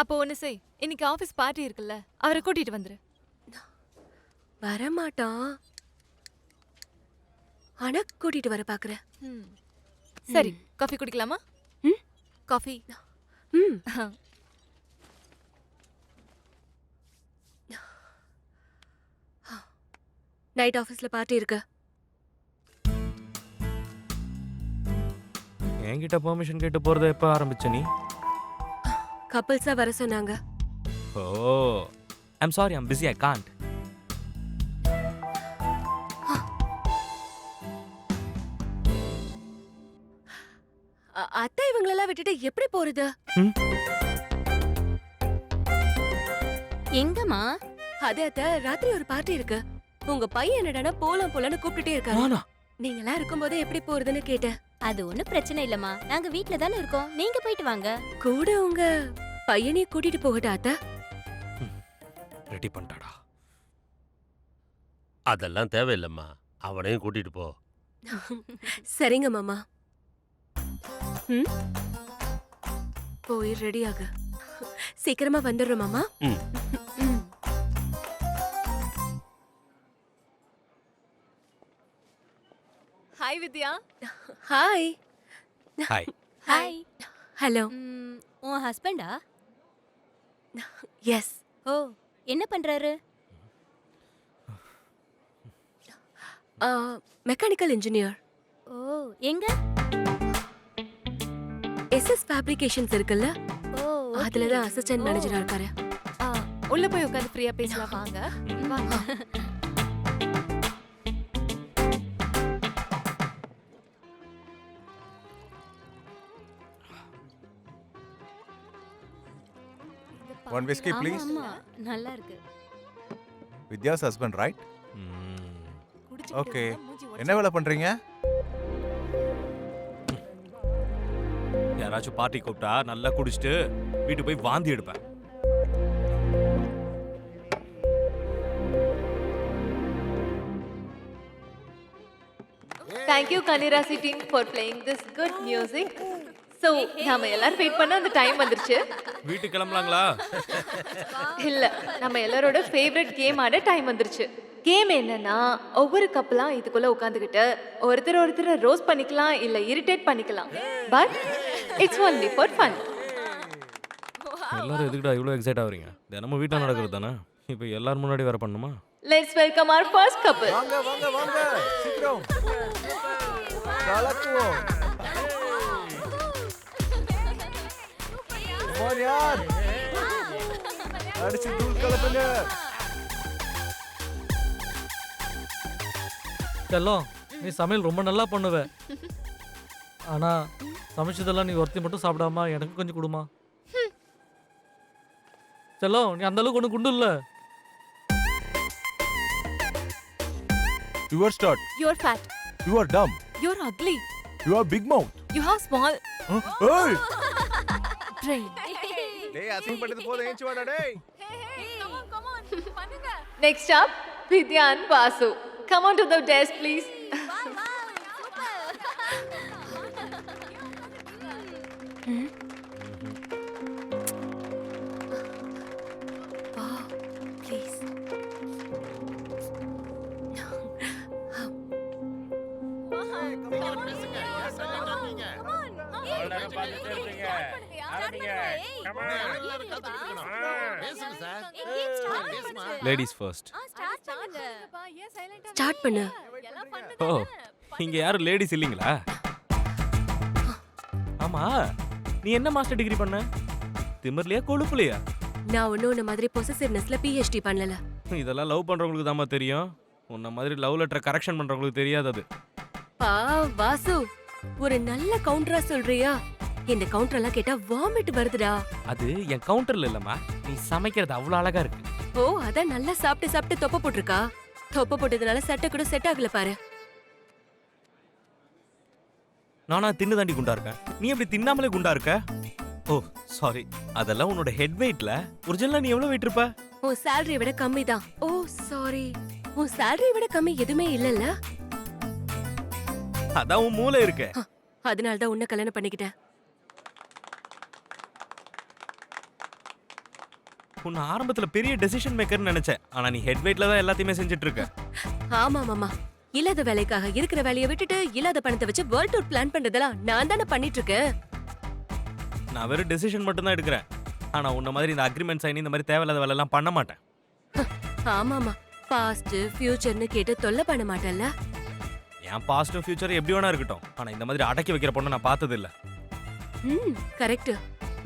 அப்போ ஒண்ணு செய், இன்னைக்கு ஆபீஸ் பார்ட்டி இருக்குல்ல, அவரை கூட்டிட்டு வந்துரு. வரமாட்டான், ஆனா கூட்டிட்டு வர பாக்குறேன். சரி, காஃபி குடிக்கலாமா? காஃபி. நைட் ஆபீஸ்ல பார்ட்டி இருக்கு. என்கிட்ட பெர்மிஷன் கேட்டு போறத எப்ப ஆரம்பிச்ச நீ? கப்பிள்ஸா வர சொன்னாங்க. Oh, I'm sorry, I'm busy, I can't. அத்தை இவங்களெல்லாம் விட்டுட்டு எப்படி போறது? எங்கம்மா? அது அத்தை, ராத்திரி ஒரு பார்ட்டி இருக்கு. உங்க பையன் என்னடானா போலாம் போலான்னு கூப்பிட்டுட்டே இருக்காரு. நீங்களா இருக்கும்போது எப்படி போறதுன்னு கேட்டேன். அது ஒண்ணும் பிரச்சனை இல்லம்மா, நாங்க வீட்ல தானே இருக்கோம், நீங்க போயிட்டு வாங்க. கூட உங்க பையனையும் கூட்டிட்டு போகட்டா அத்தை? ரெடி பண்ணிட்டாடா. அதெல்லாம் தேவையில்லைம்மா, அவனையும் கூட்டிட்டு போ. சரிங்க மாமா. போய் ரெடி ஆகு, சீக்கிரமா வந்துடுறோம் மாமா. ஹாய் வித்யா. ஹாய். ஹாய். ஹாய். ஹலோ. உன் ஹஸ்பண்டா? எஸ். ஓ, என்ன பண்றாரு? Mechanical engineer. ஓ, எங்க? எஸ்எஸ் ஃபேப்ரிகேஷன்ஸ் இருக்குல்ல, ஓ, அதுல தான் அசிஸ்டன்ட் மேனேஜரா இருக்காரு. உள்ள போய் உட்கார்ந்து ஃப்ரீயா பேசலாம் வாங்க. வாங்க. One whiskey, please. நல்லா இருக்கு. Vidya's husband, right? Okay. என்ன வேலை பண்றீங்க? யாராச்சும் பார்ட்டி கூப்பிட்டா நல்லா குடிச்சிட்டு வீட்டுக்கு போய் வாந்தி எடுப்பேன். Thank you Kanirasi team for playing this good music. So, நாம எல்லாரும் வெயிட் பண்ண அந்த டைம் வந்துருச்சு. வீட்டுக்கு கிளம்பலாங்களா? இல்ல, நம்ம எல்லாரோட ஃபேவரட் கேம் ஆட டைம் வந்துருச்சு. கேம் என்னன்னா, ஒவ்வொரு கப்பலா இதுக்குள்ள உட்கார்ந்துகிட்டு ஒருத்தர் ரோஸ் பண்ணிக்கலாம் இல்ல இரிட்டேட் பண்ணிக்கலாம். But it's only for fun. எல்லாரும் எதுக்குடா இவ்வளோ எக்ஸைட் ஆகுறீங்க? தினமும் வீட்டில் நடக்கிறது தானே, இப்போ எல்லாரும் முன்னாடி வேற பண்ணுமா? Let's welcome our first couple. வாங்க வாங்க வாங்க, சீக்கிரம் கலக்குவோம். போர் யார் அடிச்சு தூள் கலப்புங்க. செல்லம், நீ சமையல் ரொம்ப நல்லா பண்ணுவ. ஆனா சமைச்சதெல்லாம் நீ ஒருத்தி மட்டும் சாப்பிடாம எனக்கு கொஞ்சம் கொடுமா. செல்லம், நீ அந்த அளவுக்கு ஒன்றும் குண்டு இல்ல. You are start. You are fat. You are dumb. You are ugly. You are big mouth. You have small Hey! brain. டேய் அசிங் பண்ணது போதும் ஏஞ்சி வாடா டேய். Next up, Vidya and Vasu. Come on to the desk, please. Please. Ladies first. Start பண்ணு. ஓ இங்க யாரும் ladies இல்லீங்களா? ஆமா நீ என்ன மாஸ்டர் டிகிரி பண்ண? திமிர்லையா கொழுப்புலையா? நான் ஒன்னும் உன்ன மாதிரி பொசசிவ்னஸ்ல PhD பண்ணல. இதெல்லாம் லவ் பண்றவங்களுக்கு தாமா தெரியும். உன்ன மாதிரி லவ் லெட்டர் கரெக்ஷன் பண்றவங்களுக்கு தெரியாது அது. பா வாசு, ஒரு நல்ல கவுண்டரா சொல்றியா? இந்த கவுண்டர் எல்லாம் கேட்டா வாமிட் வருதுடா. அது என் கவுண்டர்ல இல்லம்மா, நீ சமைக்கிறது அவ்வளவு அழகா இருக்கு. ஓ அதான் நல்லா சாப்பிட்டு சாப்பிட்டு தொப்பை போட்டிருக்கா. தொப்பை போட்டதுனால சட்டை கூட செட் ஆகல பாரு. நானா தின்னு தாண்டி குண்டா இருக்கேன், நீ எப்படி தின்னாமலே குண்டா இருக்க? ஓ சாரி, அதெல்லாம் உன்னோட ஹெட் வெயிட்ல. ஒரிஜினலா நீ எவ்வளவு வெயிட் இருப்ப? உன் salary விட கம்மி தான். ஓ சாரி, உன் salary விட கம்மி எதுவுமே இல்லல்ல. அதான் உன் மூளை இருக்கு. அதனால தான் உன்னை கல்யாணம் பண்ணிக்கிட்டேன். உன்னை ஆரம்பத்துல பெரிய டெசிஷன் மேக்கர்னு நினைச்சேன், ஆனா நீ ஹெட் வெயிட்ல தான் எல்லாத்தையுமே செஞ்சுட்டு இருக்க. ஆமா மாமா, இல்லாத வேலைக்காக இருக்கிற வேலையை விட்டுட்டு இல்லாத பணத்தை வச்சு வேர்ல்ட் டூர் பிளான் பண்றதெல்லாம் நான் தானே பண்ணிட்டு இருக்கேன். நான் வெறும் டெசிஷன் மட்டும் தான் எடுக்கிறேன், ஆனா உன்ன மாதிரி இந்த அக்ரிமெண்ட் சைன் இந்த மாதிரி தேவையில்லாத வேலை எல்லாம் பண்ண மாட்டேன். ஆமாமா, பாஸ்ட் ஃபியூச்சர்னு கேட்டு தொல்லை பண்ண மாட்டேன்ல. என் பாஸ்டும் ஃபியூச்சர் எப்படி வேணா இருக்கட்டும், ஆனா இந்த மாதிரி அடக்கி வைக்கிற பொண்ணை நான் பார்த்தது இல்ல. கரெக்ட்.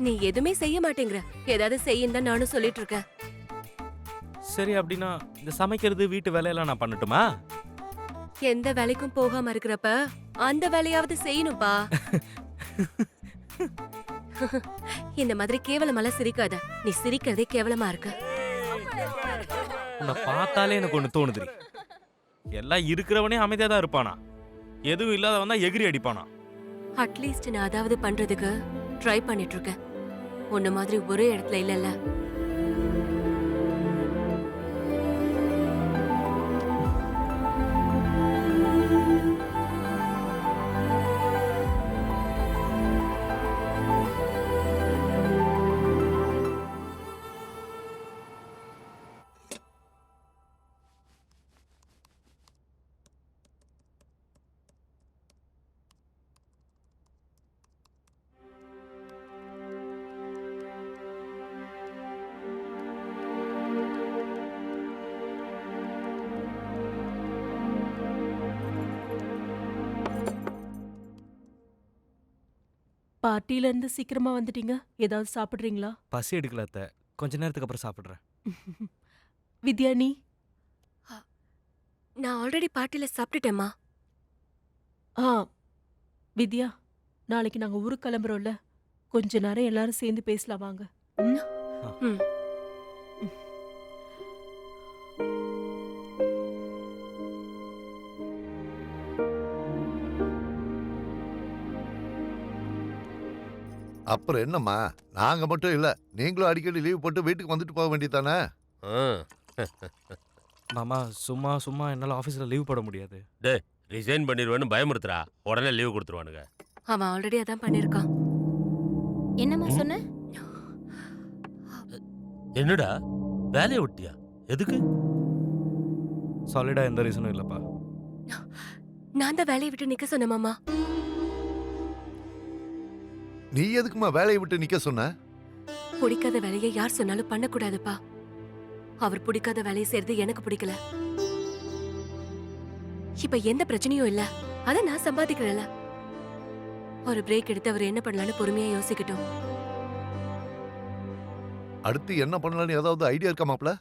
நீ எதுவுமே செய்ய மாட்டேங்கிற, ஏதாவது செய்யும் தான் நானும் சொல்லிட்டு இருக்கேன். சரி அப்படின்னா இந்த சமைக்கிறது வீட்டு வேலையெல்லாம் நான் பண்ணட்டுமா? எந்த வேலைக்கும் போகாம இருக்கிறப்ப அந்த வேலையாவது செய்யணும்பா. இந்த மாதிரி கேவலமாலாம் சிரிக்காத, நீ சிரிக்கிறதே கேவலமா இருக்கு. உன்னை பார்த்தாலே எனக்கு ஒண்ணு தோணுது, எல்லாம் இருக்கிறவனே அமைதியா தான் இருப்பானா, எதுவும் இல்லாதவன் தான் எகிரி அடிப்பானா. அட்லீஸ்ட் நான் அதாவது பண்றதுக்கு ட்ரை பண்ணிட்டு இருக்கேன். உன்ன மாதிரி ஒரே இடத்துல இல்லல்ல. பார்ட்டில இருந்து சீக்கிரமா வந்துட்டீங்க, ஏதாவது சாப்பிடுறீங்களா? பசி எடுக்கல அத்தை, கொஞ்ச நேரத்துக்கு அப்புறம் சாப்பிடுறேன். வித்யா நீ? நான் ஆல்ரெடி பார்ட்டில சாப்பிட்டுட்டேம்மா. வித்யா, நாளைக்கு நாங்க ஊருக்கு கிளம்புறோம்ல, கொஞ்ச நேரம் எல்லாரும் சேர்ந்து பேசலாம் வாங்க. அப்புறம் என்னம்மா, நாங்க மட்டும் இல்ல, நீங்களும் அடிக்கடி லீவ் போட்டு வீட்டுக்கு வந்துட்டு போக வேண்டியதானே? மாமா சும்மா சும்மா என்னால ஆபீஸ்ல லீவ் போட முடியாது. டேய் ரிசைன் பண்ணிடுவேன்னு பயமுறுத்துறா, உடனே லீவ் கொடுத்துருவானுங்க. அவன் ஆல்ரெடி அதான் பண்ணிருக்கான். என்னம்மா சொன்ன? என்னடா வேலையை விட்டியா? எதுக்கு? சாலிடா எந்த ரீசனும் இல்லப்பா. நான் தான் வேலையை விட்டு நிக்க சொன்னேன் மாமா. நீ எதுக்குமா வேலையை விட்டு நிக்க சொன்ன? பிடிக்காத வேலையை யார் சொன்னாலும் பண்ணக்கூடாதுப்பா. அவர் பிடிக்காத வேலையை செய்யறது எனக்கு பிடிக்கல. இப்ப எந்த பிரச்சனையும் இல்ல, அத நான் சம்பாதிக்கிறேன்ல. ஒரு பிரேக் எடுத்து அவர் என்ன பண்ணலான்னு பொறுமையா யோசிக்கட்டும். அடுத்து என்ன பண்ணலாம்னு ஏதாவது ஐடியா இருக்கா மாப்ள?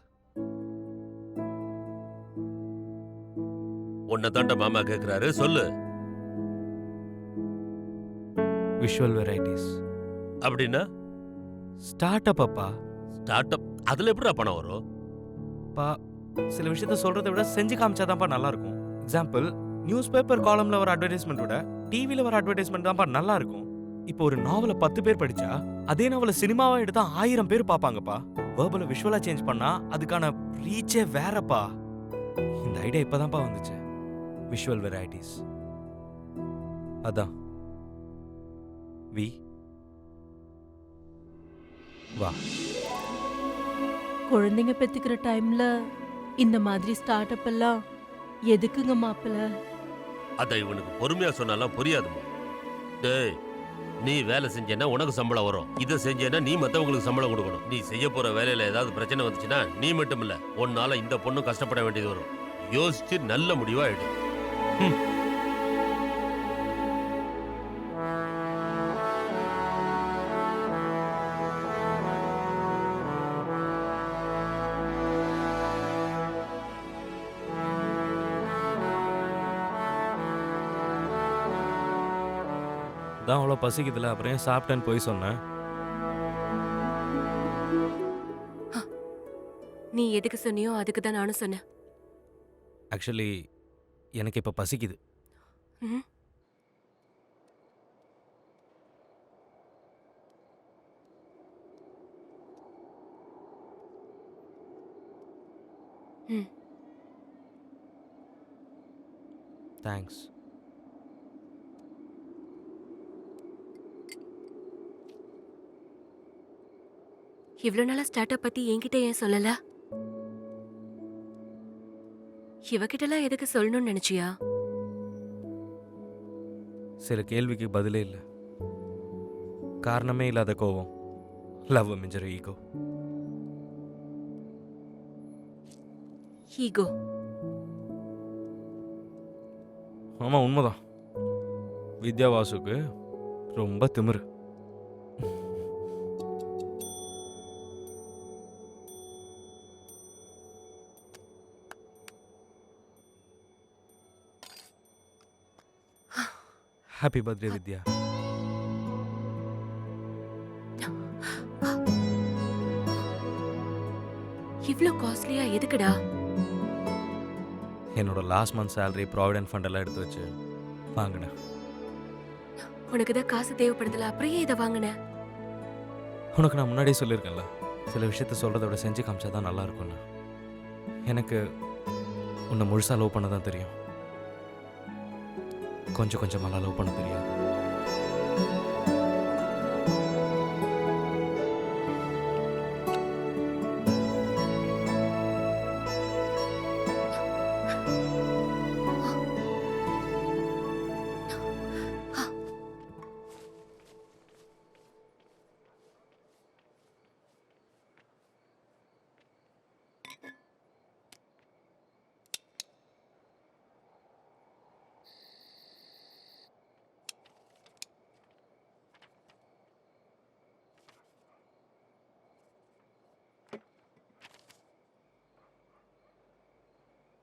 உன்னை தாண்ட மாமா கேக்குறாரு, சொல்லு. Visual varieties. அப்படின்னா ஸ்டார்ட் அப் அப்பா. Start up? அதுல எப்படிடா பணம் வரும்? பா சில விஷயத்த சொல்றதை விட செஞ்சு காமிச்சாதான்ப்பா நல்லா இருக்கும். எக்ஸாம்பிள், நியூஸ் பேப்பர் காலம்ல வர அட்வர்டைஸ்மெண்ட் விட டிவில வர அட்வர்டைஸ்மெண்ட் தான்ப்பா நல்லா இருக்கும். இப்போ ஒரு நாவலை 10 பேர் படிச்சா அதே நாவலை சினிமாவா எடுத்தா 1000 பேர் பார்ப்பாங்கப்பா. வேர்பலை விஷுவலா சேஞ்ச் பண்ணா அதுக்கான ரீச்சே வேறப்பா. இந்த ஐடியா இப்பதான்ப்பா வந்துச்சு. Visual varieties. அதான் வி வா. குழந்தைங்க பெத்துக்கிற டைம்ல இந்த மாதிரி ஸ்டார்ட் அப் எல்லாம் எதுக்குங்க மாப்பிள்ள? அதை இவனுக்கு பொறுமையா சொன்னாலாம் புரியாதுமா. டேய், நீ வேலை செஞ்சேன்னா உனக்கு சம்பளம் வரும். இதை செஞ்சேன்னா நீ மற்றவங்களுக்கு சம்பளம் கொடுக்கணும். நீ செய்ய போற வேலையில ஏதாவது பிரச்சனை வந்துச்சுன்னா நீ மட்டும் இல்ல, உன்னால இந்த பொண்ணும் கஷ்டப்பட வேண்டியது வரும். யோசிச்சு நல்ல முடிவா எடு. தான் அவ்வளோ பசிக்குதுல, அப்புறம் ஏன் சாப்பிட்டேன்னு போய் சொன்னேன். நீ எதுக்கு சொன்னியோ அதுக்கு தான் நானும் சொன்னேன். ஆக்சுவலி எனக்கு இப்போ பசிக்குது. ம். ம். தேங்க்ஸ். இவ்வளோ நாளா ஸ்டார்ட் அப் பத்தி என்கிட்ட ஏன் சொல்லல? இவகிட்டலாம் எதுக்கு சொல்லணும்னு நினைச்சியா? சில கேள்விக்கு பதிலே இல்லை. காரணமே இல்லாத கோவம். லவ் மிஞ்சர் ஈகோ. ஈகோ. ஆமா, உண்மைதான். வித்யாவாசுக்கு ரொம்ப திமிரு. Happy birthday Vidya. இவ்ளோ காஸ்ட்லியா எதுக்குடா? என்னோட last month salary provident fund எல்லாம் எடுத்து வச்சு வாங்கினேன். உனக்கு தான் காசு தேவைப்படுதல, அப்படியே இதை வாங்கின. உனக்கு நான் முன்னாடியே சொல்லியிருக்கேன்ல, சில விஷயத்த சொல்கிறத விட செஞ்சு காமிச்சா தான் நல்லா இருக்கும்னு. எனக்கு உன்னை முழுசாக லவ் பண்ண தான் தெரியும். கொஞ்சம் கொஞ்சமாக லவ் பண்ண தெரியாது.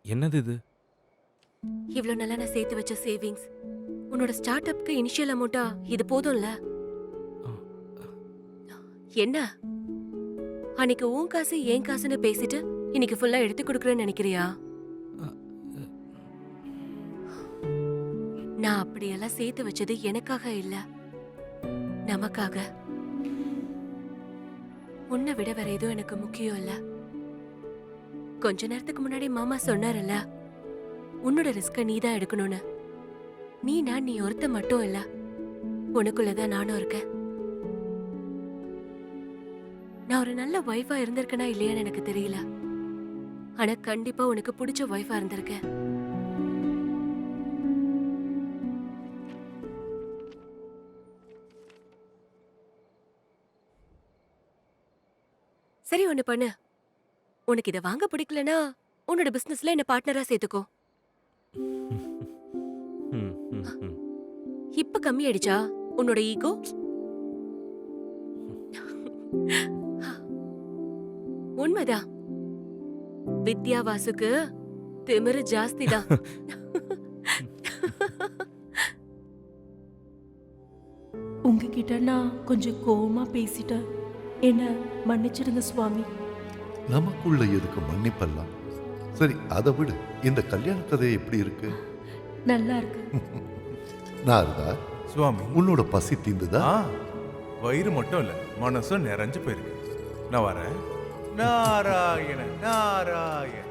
என்னது இது? இவ்ளோ நாளா நான் சேர்த்து வச்ச சேவிங்ஸ். உன்னோட ஸ்டார்ட் அப்க்கு இனிஷியல் அமௌண்ட்டா இது போதும்ல? என்ன அன்னைக்கு உன் காசு என் காசுன்னு பேசிட்டு இன்னைக்கு ஃபுல்லா எடுத்து கொடுக்குறேன்னு நினைக்கிறியா? நான் அப்படியெல்லாம் சேர்த்து வச்சது எனக்காக இல்ல, நமக்காக. உன்னை விட வேற எதுவும் எனக்கு முக்கியம் இல்ல. கொஞ்ச நேரத்துக்கு முன்னாடி மாமா சொன்னார்ல, உன்னோட ரிஸ்க நீ தான் எடுக்கணும்னு. நீ ஒருத்த மட்டும் இல்ல, உனக்குள்ளதான் நானும் இருக்கேன். நான் ஒரு நல்ல வைஃபா இருந்திருக்கேனா இல்லையான்னு எனக்கு தெரியல, ஆனா கண்டிப்பா உனக்கு பிடிச்ச வைஃபா இருந்திருக்கேன். சரி, ஒண்ணு பண்ணு. உனக்கு இதை வாங்க பிடிக்கலனா உன்னோட பிசினஸ்ல என்ன பார்ட்னரா சேர்த்துக்கோ. இப்ப கம்மி ஆயிடுச்சா உன்னோட ஈகோ? உண்மைதான், வித்யாவாசுக்கு திமிரு ஜாஸ்தி தான். உங்ககிட்ட நான் கொஞ்சம் கோவமா பேசிட்டேன், என்ன மன்னிச்சிடுங்க சுவாமி. நமக்குள்ள எதுக்கு மன்னிப்பெல்லாம்? சரி, அதை விடு. இந்த கல்யாண கதை எப்படி இருக்கு? நல்லா இருக்கு. நாரதா, சுவாமி உன்னோட பசி தீந்துதா? வயிறு மட்டும் இல்ல, மனசும் நிறைஞ்சு போயிருக்கு. நான் வரேன். நாராயண நாராயண.